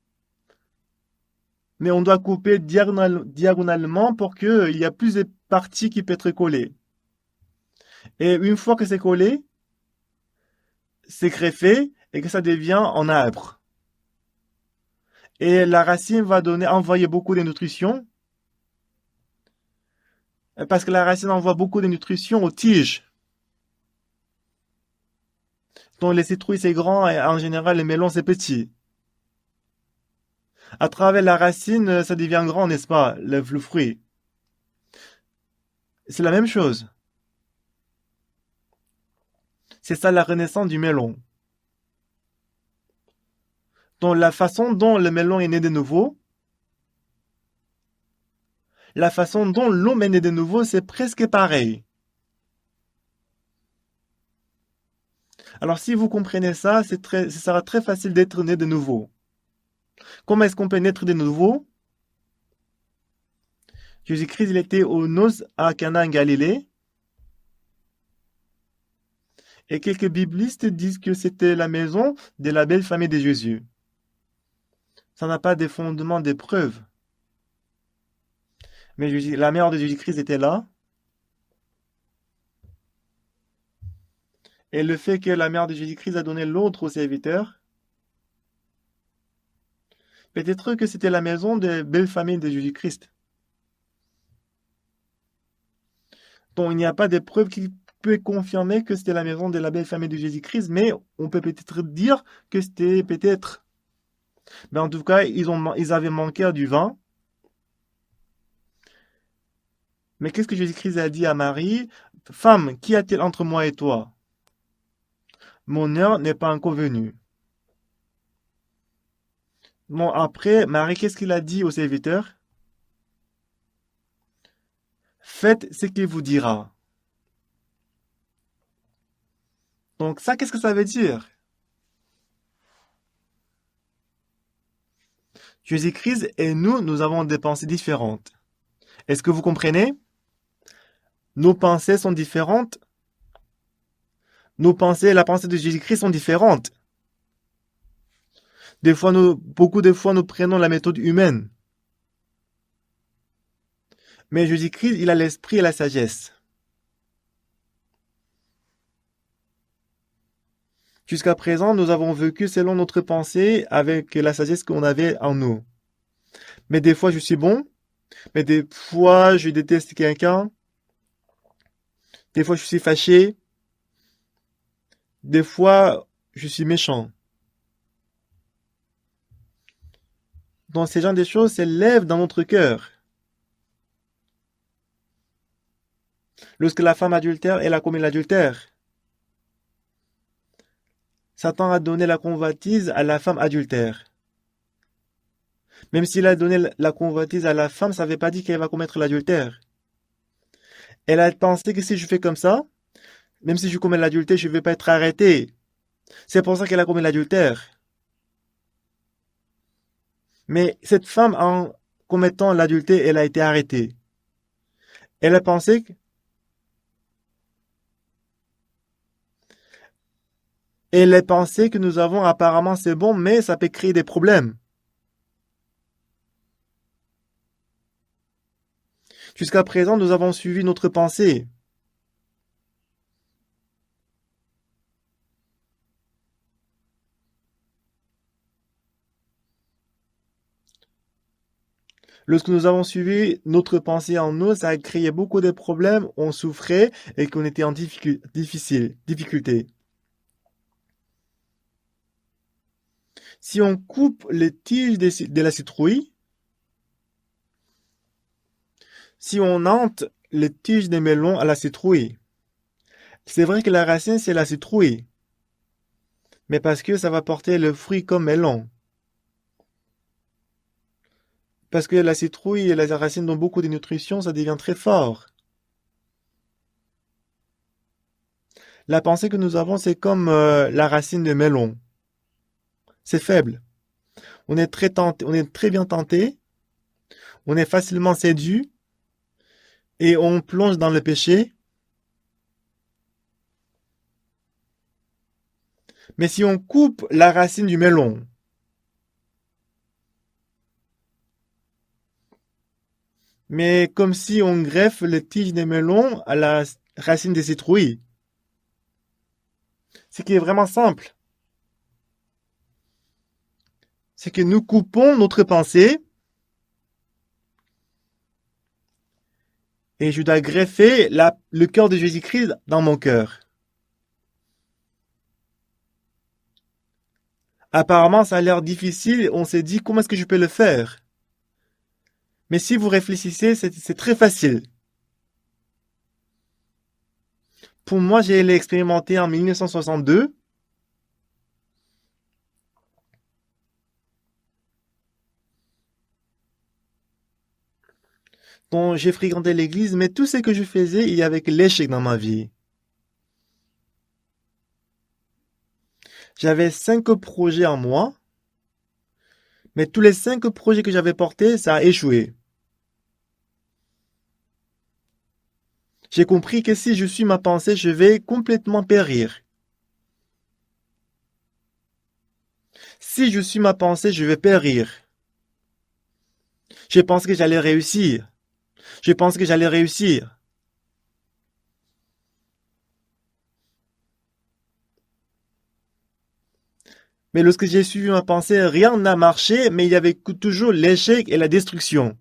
mais on doit couper diagonalement pour qu'il y a plus de parties qui peuvent être collées. Et une fois que c'est collé, c'est greffé et que ça devient en arbre. Et la racine va envoyer beaucoup de nutrition, parce que la racine envoie beaucoup de nutrition aux tiges. Donc les citrouilles c'est grand et en général les melons c'est petit. À travers la racine, ça devient grand, n'est-ce pas, le fruit. C'est la même chose. C'est ça la renaissance du melon. Donc la façon dont le melon est né de nouveau, la façon dont l'homme est né de nouveau, c'est presque pareil. Alors si vous comprenez ça, ce sera très facile d'être né de nouveau. Comment est-ce qu'on peut naître de nouveau? Jésus-Christ, il était aux noces à Cana en Galilée. Et quelques biblistes disent que c'était la maison de la belle famille de Jésus. Ça n'a pas de fondement, de preuves. Mais la mère de Jésus-Christ était là. Et le fait que la mère de Jésus-Christ a donné l'autre aux serviteurs, peut-être que c'était la maison de la belle famille de Jésus-Christ. Donc il n'y a pas de preuves qui peut confirmer que c'était la maison de la belle famille de Jésus-Christ, mais on peut peut-être dire que c'était peut-être. Mais en tout cas, ils avaient manqué du vin. Mais qu'est-ce que Jésus-Christ a dit à Marie? Femme, qu'y a-t-il entre moi et toi? Mon heure n'est pas encore venue. Bon, après, Marie, qu'est-ce qu'il a dit aux serviteurs? Faites ce qu'il vous dira. Donc ça, qu'est-ce que ça veut dire? Jésus-Christ et nous, nous avons des pensées différentes. Est-ce que vous comprenez? Nos pensées sont différentes. Nos pensées et la pensée de Jésus-Christ sont différentes. Beaucoup de fois, nous prenons la méthode humaine. Mais Jésus-Christ, il a l'esprit et la sagesse. Jusqu'à présent, nous avons vécu selon notre pensée avec la sagesse qu'on avait en nous. Mais des fois, je suis bon. Mais des fois, je déteste quelqu'un. Des fois, je suis fâché. Des fois, je suis méchant. Donc, ces genres de choses s'élèvent dans notre cœur. Lorsque la femme adultère, elle a commis l'adultère. Satan a donné la convoitise à la femme adultère. Même s'il a donné la convoitise à la femme, ça ne veut pas dire qu'elle va commettre l'adultère. Elle a pensé que si je fais comme ça, même si je commets l'adultère, je ne vais pas être arrêté. C'est pour ça qu'elle a commis l'adultère. Mais cette femme, en commettant l'adultère, elle a été arrêtée. Elle a pensé que, elle a pensé que nous avons apparemment c'est bon, mais ça peut créer des problèmes. Jusqu'à présent, nous avons suivi notre pensée. Lorsque nous avons suivi notre pensée en nous, ça a créé beaucoup de problèmes, on souffrait et qu'on était en difficulté. Si on coupe les tiges de la citrouille, si on hante les tiges des melons à la citrouille, c'est vrai que la racine c'est la citrouille, mais parce que ça va porter le fruit comme melon. Parce que la citrouille et la racine ont beaucoup de nutrition, ça devient très fort. La pensée que nous avons, c'est comme la racine de melon. C'est faible. On est très tenté, on est très bien tenté, on est facilement séduit et on plonge dans le péché. Mais si on coupe la racine du melon, mais comme si on greffe les tiges des melons à la racine des citrouilles, ce qui est vraiment simple. c'est que nous coupons notre pensée et je dois greffer le cœur de Jésus-Christ dans mon cœur. Apparemment, ça a l'air difficile. On s'est dit, comment est-ce que je peux le faire? Mais si vous réfléchissez, c'est très facile. Pour moi, j'ai expérimenté en 1962. Quand j'ai fréquenté l'église, mais tout ce que je faisais, il y avait l'échec dans ma vie. J'avais 5 projets en moi, mais tous les 5 projets que j'avais portés, ça a échoué. J'ai compris que si je suis ma pensée, je vais complètement périr. Si je suis ma pensée, je vais périr. Je pense que j'allais réussir. Je pense que j'allais réussir. Mais lorsque j'ai suivi ma pensée, rien n'a marché, mais il y avait toujours l'échec et la destruction.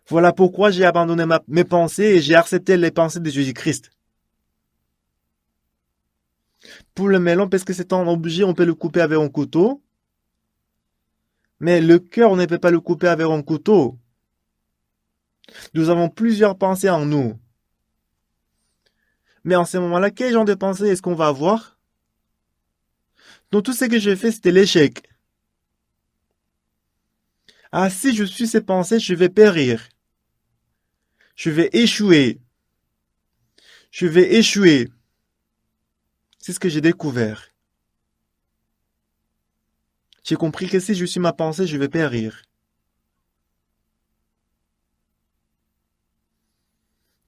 Voilà pourquoi j'ai abandonné mes pensées et j'ai accepté les pensées de Jésus-Christ. Pour le melon, parce que c'est un objet, on peut le couper avec un couteau. Mais le cœur, on ne peut pas le couper avec un couteau. Nous avons plusieurs pensées en nous. Mais en ce moment-là, quel genre de pensée est-ce qu'on va avoir? Donc tout ce que j'ai fait, c'était l'échec. Ah, si je suis ces pensées, je vais périr. Je vais échouer. Je vais échouer. C'est ce que j'ai découvert. J'ai compris que si je suis ma pensée, je vais périr.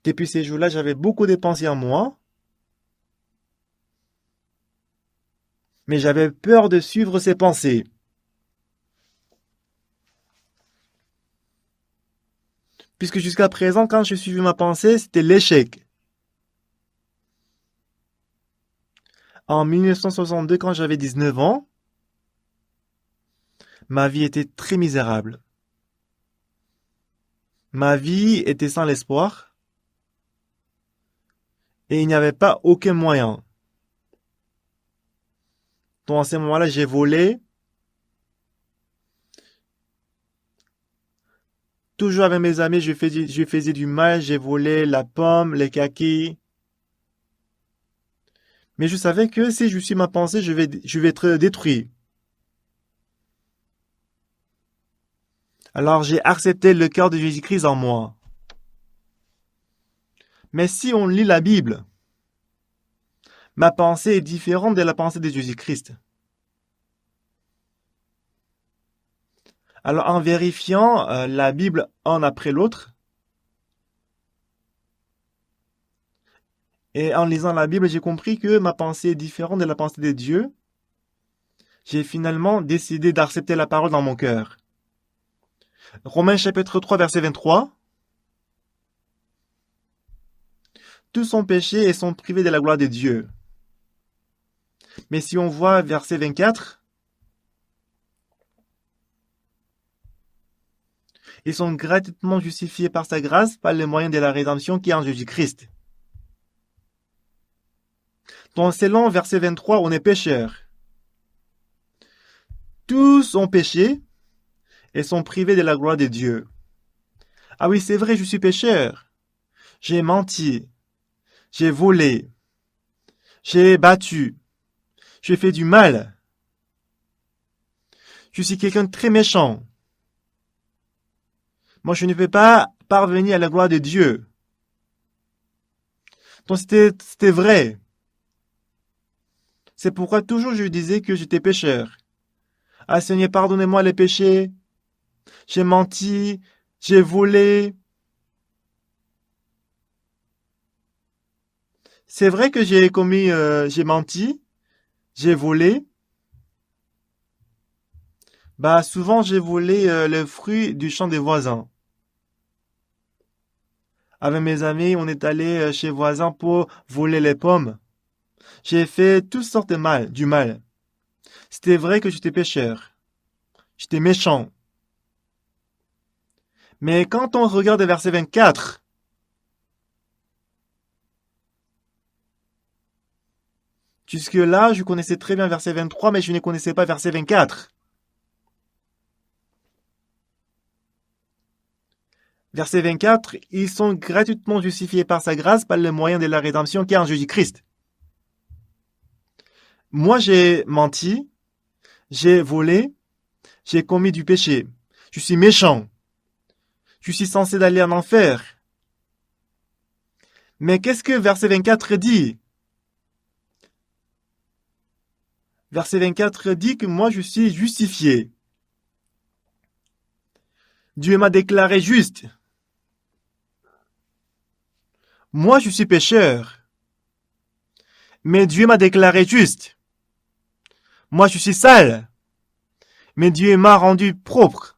Depuis ces jours-là, j'avais beaucoup de pensées en moi, mais j'avais peur de suivre ces pensées. Puisque jusqu'à présent, quand je suivais ma pensée, c'était l'échec. En 1962, quand j'avais 19 ans, ma vie était très misérable. Ma vie était sans l'espoir et il n'y avait pas aucun moyen. Donc à ce moment-là, j'ai volé, toujours avec mes amis, je faisais du mal, j'ai volé la pomme, les kakis. Mais je savais que si je suis ma pensée, je vais être détruit. Alors j'ai accepté le cœur de Jésus-Christ en moi. Mais si on lit la Bible, ma pensée est différente de la pensée de Jésus-Christ. Alors en vérifiant la Bible un après l'autre, et en lisant la Bible, j'ai compris que ma pensée est différente de la pensée de Dieu. J'ai finalement décidé d'accepter la parole dans mon cœur. Romains chapitre 3, verset 23. Tous sont péchés et sont privés de la gloire de Dieu. Mais si on voit verset 24, ils sont gratuitement justifiés par sa grâce, par le moyen de la rédemption qui est en Jésus-Christ. Donc selon verset 23, on est pécheur. Tous ont péché et sont privés de la gloire de Dieu. Ah oui, c'est vrai, je suis pécheur. J'ai menti, j'ai volé, j'ai battu, j'ai fait du mal. Je suis quelqu'un de très méchant. Moi, je ne peux pas parvenir à la gloire de Dieu. Donc c'était vrai. C'est pourquoi toujours je disais que j'étais pécheur. Ah Seigneur, pardonnez-moi les péchés. J'ai menti, j'ai volé. C'est vrai que j'ai menti, j'ai volé. Bah souvent j'ai volé les fruits du champ des voisins. Avec mes amis, on est allé chez voisins pour voler les pommes. J'ai fait toutes sortes de mal, du mal. C'était vrai que j'étais pécheur. J'étais méchant. Mais quand on regarde le verset 24, jusque-là, je connaissais très bien verset 23, mais je ne connaissais pas verset 24. Verset 24, ils sont gratuitement justifiés par sa grâce par le moyen de la rédemption qui est en Jésus-Christ. Moi, j'ai menti, j'ai volé, j'ai commis du péché. Je suis méchant. Je suis censé d'aller en enfer. Mais qu'est-ce que verset 24 dit? Verset 24 dit que moi, je suis justifié. Dieu m'a déclaré juste. Moi, je suis pécheur. Mais Dieu m'a déclaré juste. Moi, je suis sale. Mais Dieu m'a rendu propre.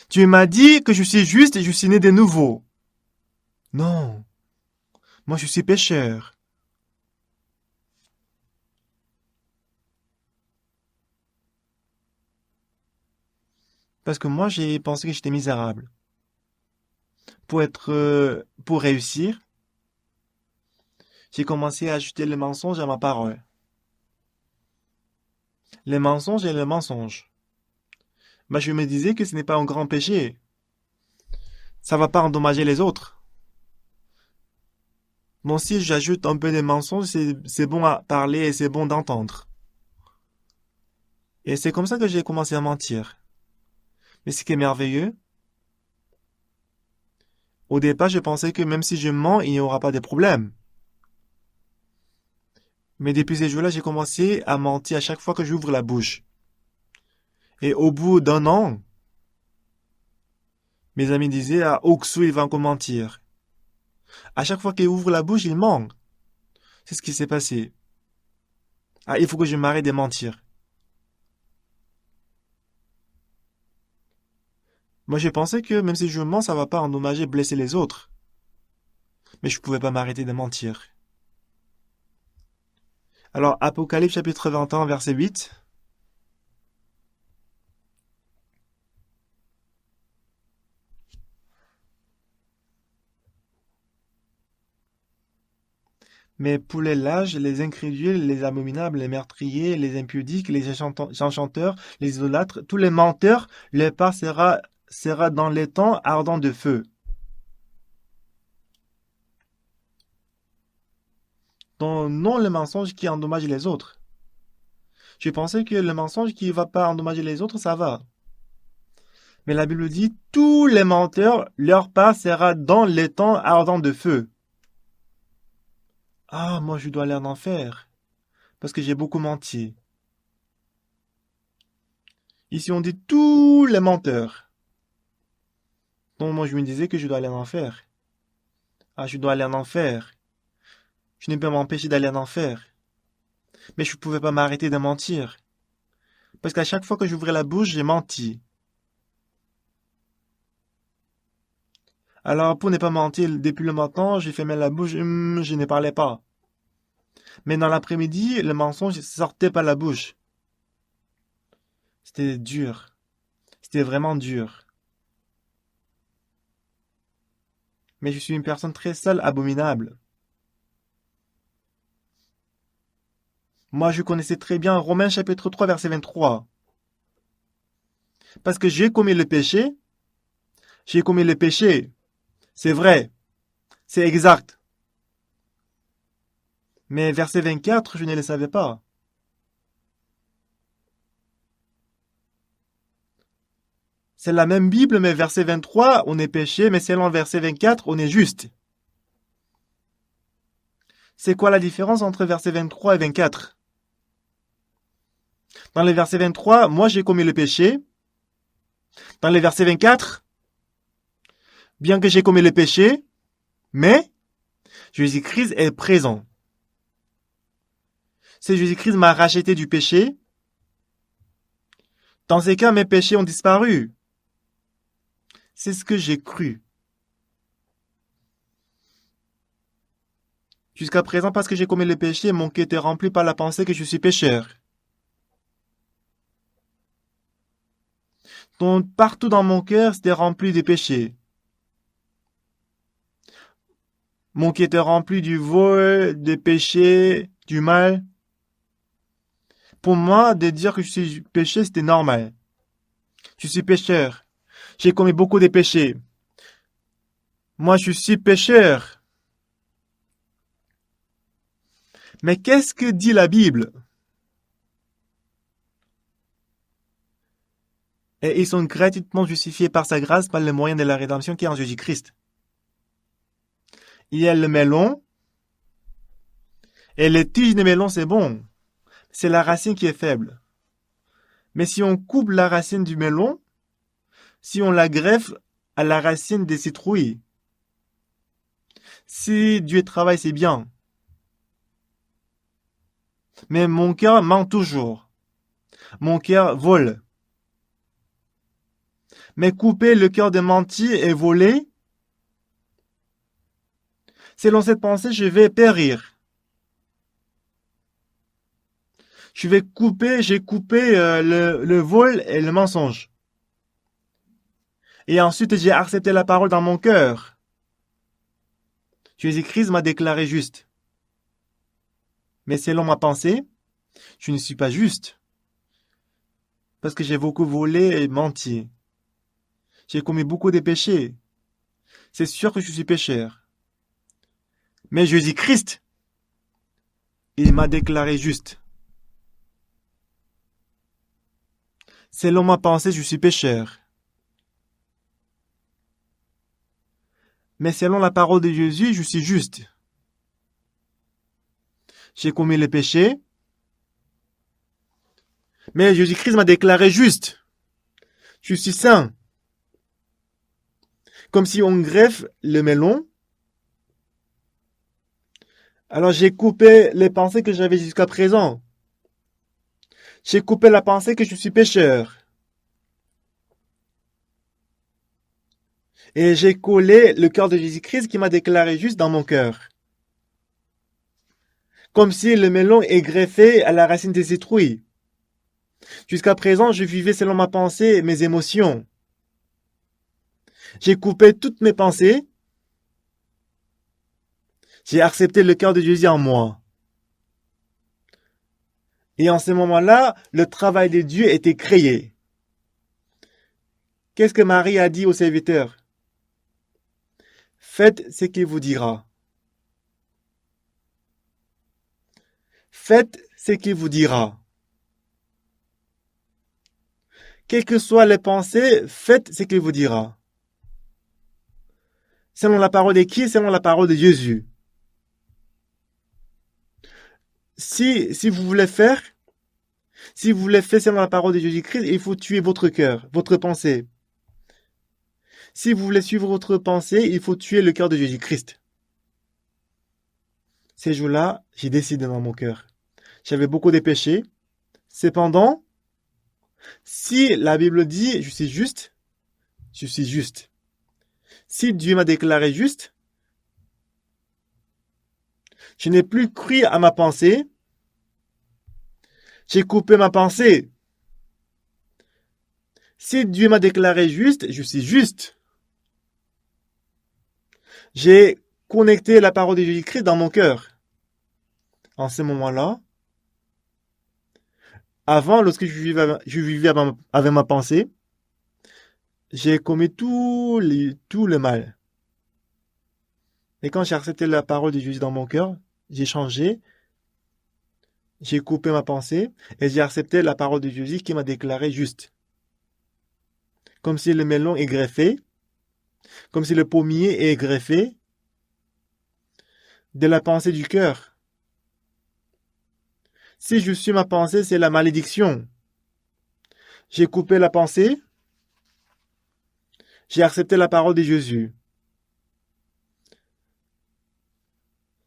Dieu m'a dit que je suis juste et je suis né de nouveau. Non. Moi, je suis pécheur. Parce que moi, j'ai pensé que j'étais misérable. Pour réussir, j'ai commencé à ajouter le mensonge à ma parole. Les mensonges et le mensonge. Bah, je me disais que ce n'est pas un grand péché. Ça va pas endommager les autres. Donc si j'ajoute un peu de mensonges, c'est bon à parler et c'est bon d'entendre. Et c'est comme ça que j'ai commencé à mentir. Mais ce qui est merveilleux, au départ, je pensais que même si je mens, il n'y aura pas de problème. Mais depuis ces jours-là, j'ai commencé à mentir à chaque fois que j'ouvre la bouche. Et au bout d'un an, mes amis disaient, ah, Oxou, il va encore mentir. À chaque fois qu'il ouvre la bouche, il ment. C'est ce qui s'est passé. Ah, il faut que je m'arrête de mentir. Moi, j'ai pensé que même si je mens, ça va pas endommager, blesser les autres. Mais je pouvais pas m'arrêter de mentir. Alors, Apocalypse chapitre 21, verset 8. Mais pour les lâches, les incrédules, les abominables, les meurtriers, les impudiques, les enchanteurs, les idolâtres, tous les menteurs, leur part sera dans les temps ardents de feu. Donc, non le mensonge qui endommage les autres. Je pensais que le mensonge qui va pas endommager les autres, ça va. Mais la Bible dit, tous les menteurs, leur part sera dans les temps ardents de feu. Ah, moi je dois aller en enfer, parce que j'ai beaucoup menti. Ici on dit tous les menteurs. Donc moi je me disais que je dois aller en enfer. Ah, je dois aller en enfer. Je ne peux m'empêcher d'aller en enfer. Mais je ne pouvais pas m'arrêter de mentir. Parce qu'à chaque fois que j'ouvrais la bouche, j'ai menti. Alors pour ne pas mentir, depuis le matin, j'ai fermé la bouche, je ne parlais pas. Mais dans l'après-midi, le mensonge sortait par la bouche. C'était dur. C'était vraiment dur. Mais je suis une personne très sale, abominable. Moi, je connaissais très bien Romains chapitre 3, verset 23. Parce que j'ai commis le péché. C'est vrai, c'est exact. Mais verset 24, je ne le savais pas. C'est la même Bible, mais verset 23, on est péché, mais selon verset 24, on est juste. C'est quoi la différence entre verset 23 et 24? Dans le verset 23, moi j'ai commis le péché. Dans le verset 24, bien que j'ai commis le péché, mais Jésus-Christ est présent. Si Jésus-Christ m'a racheté du péché, dans ces cas, mes péchés ont disparu. C'est ce que j'ai cru. Jusqu'à présent, parce que j'ai commis le péché, mon cœur était rempli par la pensée que je suis pécheur. Donc, partout dans mon cœur, c'était rempli de péchés. Mon cœur était rempli du vol, des péchés, du mal. Pour moi, de dire que je suis péché, c'était normal. Je suis pécheur. J'ai commis beaucoup de péchés. Moi, je suis pécheur. Mais qu'est-ce que dit la Bible? Et ils sont gratuitement justifiés par sa grâce par le moyen de la rédemption qui est en Jésus-Christ. Il y a le melon, et les tiges de melon, c'est bon. C'est la racine qui est faible. Mais si on coupe la racine du melon, si on la greffe à la racine des citrouilles, si Dieu travaille, c'est bien. Mais mon cœur ment toujours. Mon cœur vole. Mais couper le cœur de mentir et voler, selon cette pensée, je vais périr. J'ai coupé le vol et le mensonge. Et ensuite, j'ai accepté la parole dans mon cœur. Jésus-Christ m'a déclaré juste. Mais selon ma pensée, je ne suis pas juste. Parce que j'ai beaucoup volé et menti. J'ai commis beaucoup de péchés. C'est sûr que je suis pécheur. Mais Jésus-Christ, il m'a déclaré juste. Selon ma pensée, je suis pécheur. Mais selon la parole de Jésus, je suis juste. J'ai commis le péché. Mais Jésus-Christ m'a déclaré juste. Je suis saint. Comme si on greffe le melon. Alors j'ai coupé les pensées que j'avais jusqu'à présent. J'ai coupé la pensée que je suis pécheur. Et j'ai collé le cœur de Jésus-Christ qui m'a déclaré juste dans mon cœur. Comme si le melon est greffé à la racine des citrouilles. Jusqu'à présent, je vivais selon ma pensée et mes émotions. J'ai coupé toutes mes pensées. J'ai accepté le cœur de Jésus en moi. Et en ce moment-là, le travail de Dieu était créé. Qu'est-ce que Marie a dit au serviteur? Faites ce qu'il vous dira. Faites ce qu'il vous dira. Quelles que soient les pensées, faites ce qu'il vous dira. Selon la parole de qui? Selon la parole de Jésus. Si vous voulez faire selon la parole de Jésus-Christ, il faut tuer votre cœur, votre pensée. Si vous voulez suivre votre pensée, il faut tuer le cœur de Jésus-Christ. Ces jours-là, j'ai décidé dans mon cœur. J'avais beaucoup de péchés. Cependant, si la Bible dit je suis juste, je suis juste. Si Dieu m'a déclaré juste, je n'ai plus cru à ma pensée. J'ai coupé ma pensée. Si Dieu m'a déclaré juste, je suis juste. J'ai connecté la parole de Jésus-Christ dans mon cœur. En ce moment-là, avant, lorsque je vivais avec ma pensée, j'ai commis tout le mal. Et quand j'ai accepté la parole de Jésus dans mon cœur, j'ai changé, j'ai coupé ma pensée et j'ai accepté la parole de Jésus qui m'a déclaré juste. Comme si le melon est greffé, comme si le pommier est greffé de la pensée du cœur. Si je suis ma pensée, c'est la malédiction. J'ai coupé la pensée, j'ai accepté la parole de Jésus.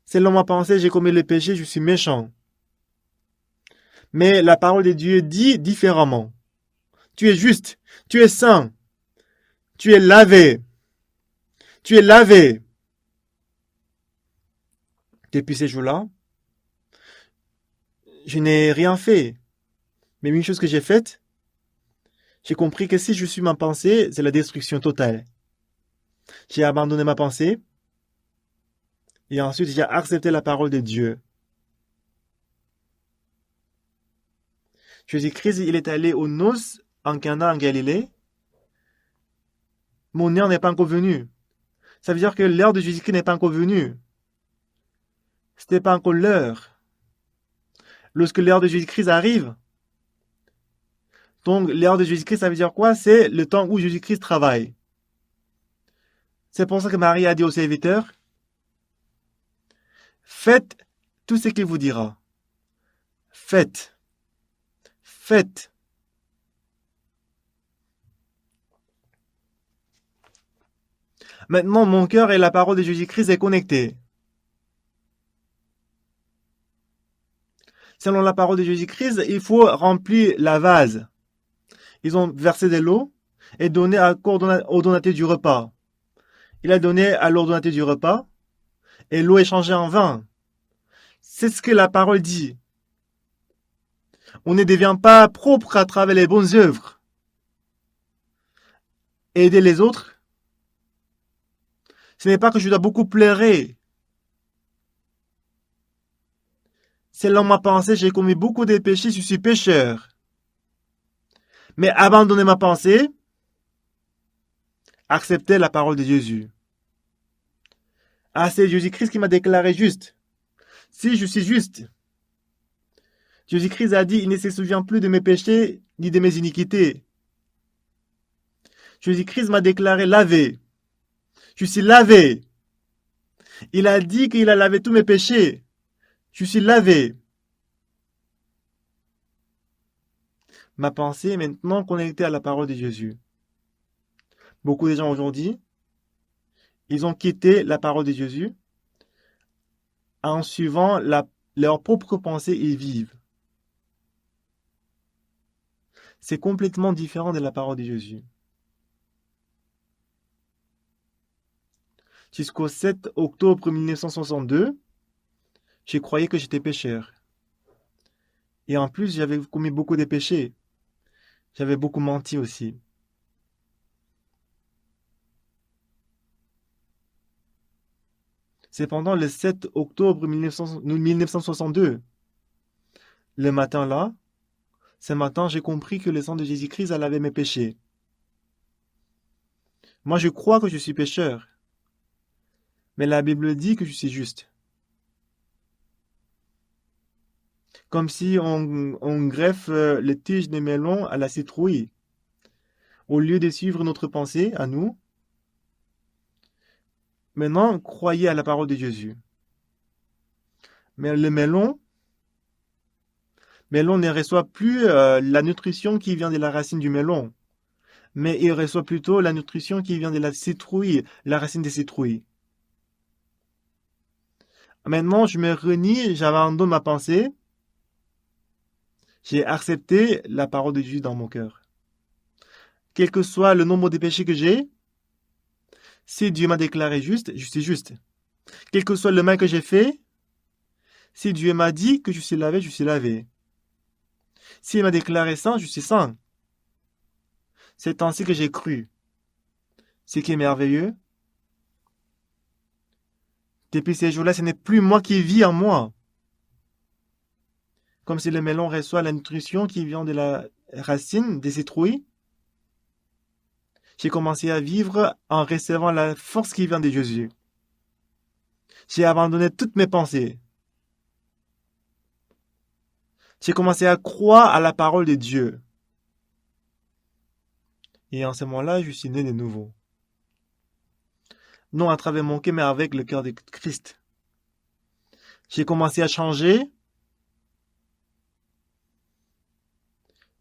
Selon ma pensée, j'ai commis le péché, je suis méchant. Mais la parole de Dieu dit différemment. Tu es juste, tu es saint, tu es lavé, tu es lavé. Depuis ces jours-là, je n'ai rien fait. Mais une chose que j'ai faite, j'ai compris que si je suis ma pensée, c'est la destruction totale. J'ai abandonné ma pensée et ensuite j'ai accepté la parole de Dieu. Jésus-Christ, il est allé aux noces en Cana en Galilée. Mon heure n'est pas encore venue. Ça veut dire que l'heure de Jésus-Christ n'est pas encore venue. C'était pas encore l'heure. Lorsque l'heure de Jésus-Christ arrive, donc l'heure de Jésus-Christ, ça veut dire quoi? C'est le temps où Jésus-Christ travaille. C'est pour ça que Marie a dit aux serviteurs, faites tout ce qu'il vous dira. Faites. Faites. Maintenant, mon cœur et la parole de Jésus-Christ est connecté. Selon la parole de Jésus-Christ, il faut remplir la vase. Ils ont versé de l'eau et donné au donateur du repas. Il a donné à l'ordonnateur du repas et l'eau est changée en vin. C'est ce que la parole dit. On ne devient pas propre à travers les bonnes œuvres. Aider les autres, ce n'est pas que je dois beaucoup pleurer. Selon ma pensée, j'ai commis beaucoup de péchés, je suis pécheur. Mais abandonner ma pensée, accepter la parole de Jésus. Ah, c'est Jésus-Christ qui m'a déclaré juste. Si je suis juste, Jésus-Christ a dit, il ne se souvient plus de mes péchés ni de mes iniquités. Jésus-Christ m'a déclaré lavé. Je suis lavé. Il a dit qu'il a lavé tous mes péchés. Je suis lavé. Ma pensée est maintenant connectée à la parole de Jésus. Beaucoup de gens aujourd'hui, ils ont quitté la parole de Jésus. En suivant leur propre pensée, ils vivent. C'est complètement différent de la parole de Jésus. Jusqu'au 7 octobre 1962, j'ai croyé que j'étais pécheur. Et en plus, j'avais commis beaucoup de péchés. J'avais beaucoup menti aussi. Cependant, le 7 octobre 1962, le matin là, ce matin, j'ai compris que le sang de Jésus-Christ a lavé mes péchés. Moi, je crois que je suis pécheur. Mais la Bible dit que je suis juste. Comme si on greffe les tiges de melon à la citrouille. Au lieu de suivre notre pensée à nous, maintenant, croyez à la parole de Jésus. Mais le melon ne reçoit plus la nutrition qui vient de la racine du melon. Mais il reçoit plutôt la nutrition qui vient de la citrouille, la racine des citrouilles. Maintenant, je me renie, j'abandonne ma pensée. J'ai accepté la parole de Dieu dans mon cœur. Quel que soit le nombre de péchés que j'ai, si Dieu m'a déclaré juste, je suis juste. Quel que soit le mal que j'ai fait, si Dieu m'a dit que je suis lavé, je suis lavé. S'il m'a déclaré saint, je suis saint. C'est ainsi que j'ai cru. Ce qui est merveilleux, depuis ces jours-là, ce n'est plus moi qui vis en moi. Comme si le melon reçoit la nutrition qui vient de la racine des citrouilles. J'ai commencé à vivre en recevant la force qui vient de Jésus. J'ai abandonné toutes mes pensées. J'ai commencé à croire à la parole de Dieu. Et en ce moment-là, je suis né de nouveau. Non à travers mon cœur, mais avec le cœur de Christ. J'ai commencé à changer.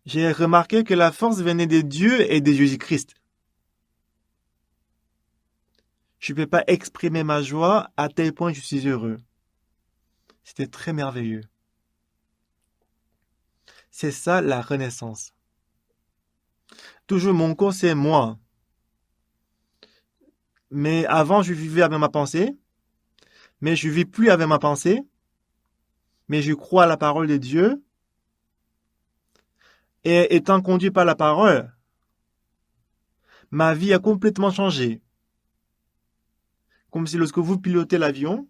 J'ai remarqué que la force venait de Dieu et de Jésus-Christ. Je ne peux pas exprimer ma joie à tel point que je suis heureux. C'était très merveilleux. C'est ça la renaissance. Toujours mon corps, c'est moi. Mais avant, je vivais avec ma pensée. mais je vis plus avec ma pensée, mais je crois à la parole de Dieu, et étant conduit par la parole, ma vie a complètement changé. Comme si lorsque vous pilotez l'avion,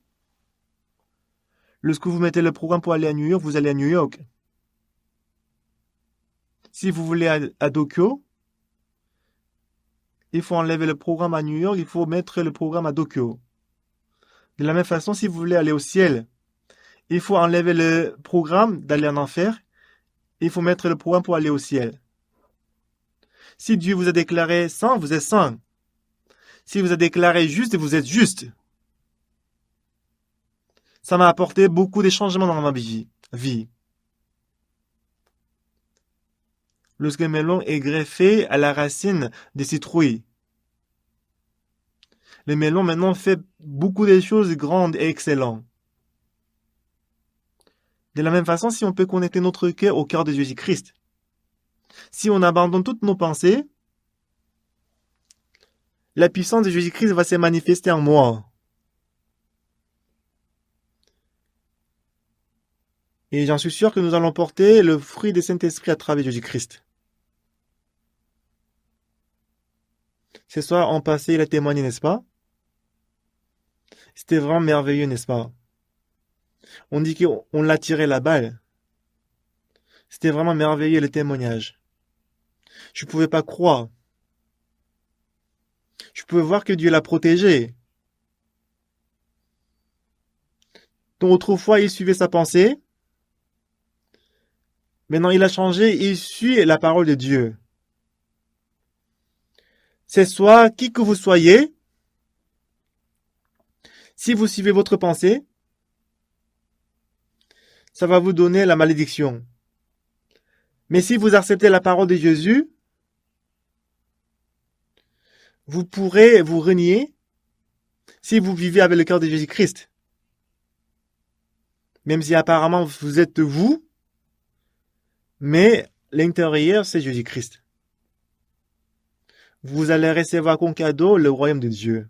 lorsque vous mettez le programme pour aller à New York, vous allez à New York. Si vous voulez à Tokyo, il faut enlever le programme à New York, il faut mettre le programme à Tokyo. De la même façon, si vous voulez aller au ciel, il faut enlever le programme d'aller en enfer, il faut mettre le programme pour aller au ciel. Si Dieu vous a déclaré saint, vous êtes saint. Si vous a déclaré juste, vous êtes juste. Ça m'a apporté beaucoup de changements dans ma vie. Lorsque le melon est greffé à la racine des citrouilles. Le melon maintenant fait beaucoup de choses grandes et excellentes. De la même façon, si on peut connecter notre cœur au cœur de Jésus-Christ, si on abandonne toutes nos pensées, la puissance de Jésus-Christ va se manifester en moi. Et j'en suis sûr que nous allons porter le fruit du Saint-Esprit à travers Jésus-Christ. Ce soir, en passé, il a témoigné, n'est-ce pas? C'était vraiment merveilleux, n'est-ce pas? On dit qu'on l'a tiré la balle. C'était vraiment merveilleux le témoignage. Je ne pouvais pas croire. Je pouvais voir que Dieu l'a protégé. Donc autrefois, il suivait sa pensée. Maintenant, il a changé, il suit la parole de Dieu. C'est soit qui que vous soyez, si vous suivez votre pensée, ça va vous donner la malédiction. Mais si vous acceptez la parole de Jésus, vous pourrez vous renier si vous vivez avec le cœur de Jésus-Christ. Même si apparemment vous êtes vous, mais l'intérieur, c'est Jésus-Christ. Vous allez recevoir comme cadeau le royaume de Dieu.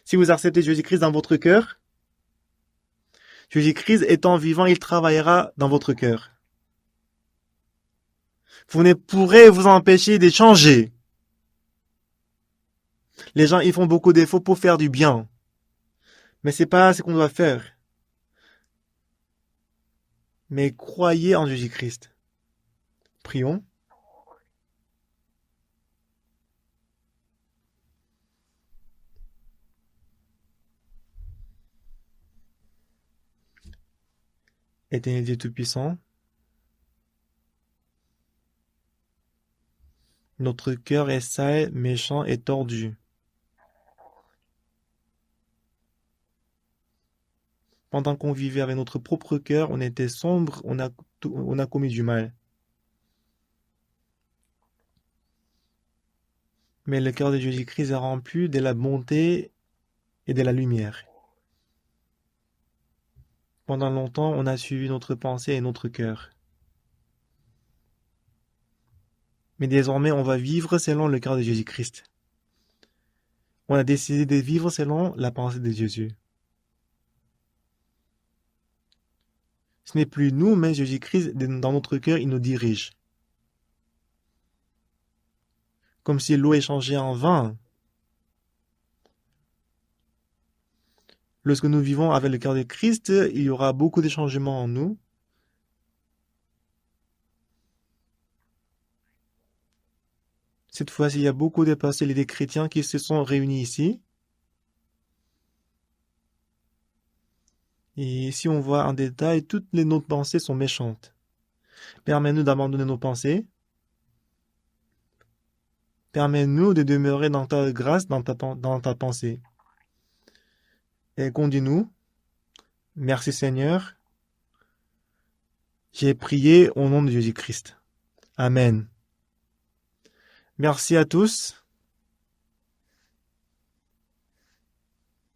Si vous acceptez Jésus-Christ dans votre cœur, Jésus-Christ étant vivant, il travaillera dans votre cœur. Vous ne pourrez vous empêcher de changer. Les gens, ils font beaucoup d'efforts pour faire du bien. Mais c'est pas ce qu'on doit faire. Mais croyez en Jésus-Christ. Prions. Éternel Dieu Tout-Puissant, notre cœur est sale, méchant et tordu. Pendant qu'on vivait avec notre propre cœur, on était sombre, on a commis du mal. Mais le cœur de Jésus-Christ est rempli de la bonté et de la lumière. Pendant longtemps, on a suivi notre pensée et notre cœur. Mais désormais, on va vivre selon le cœur de Jésus-Christ. On a décidé de vivre selon la pensée de Jésus. Ce n'est plus nous, mais Jésus-Christ, dans notre cœur, il nous dirige. Comme si l'eau est changée en vin. Lorsque nous vivons avec le cœur de Christ, il y aura beaucoup de changements en nous. Cette fois-ci, il y a beaucoup de pasteurs et des chrétiens qui se sont réunis ici. Et si on voit en détail, toutes nos pensées sont méchantes. Permets-nous d'abandonner nos pensées. Permets-nous de demeurer dans ta grâce, dans ta pensée. Et conduis-nous. Merci Seigneur. J'ai prié au nom de Jésus-Christ. Amen. Merci à tous.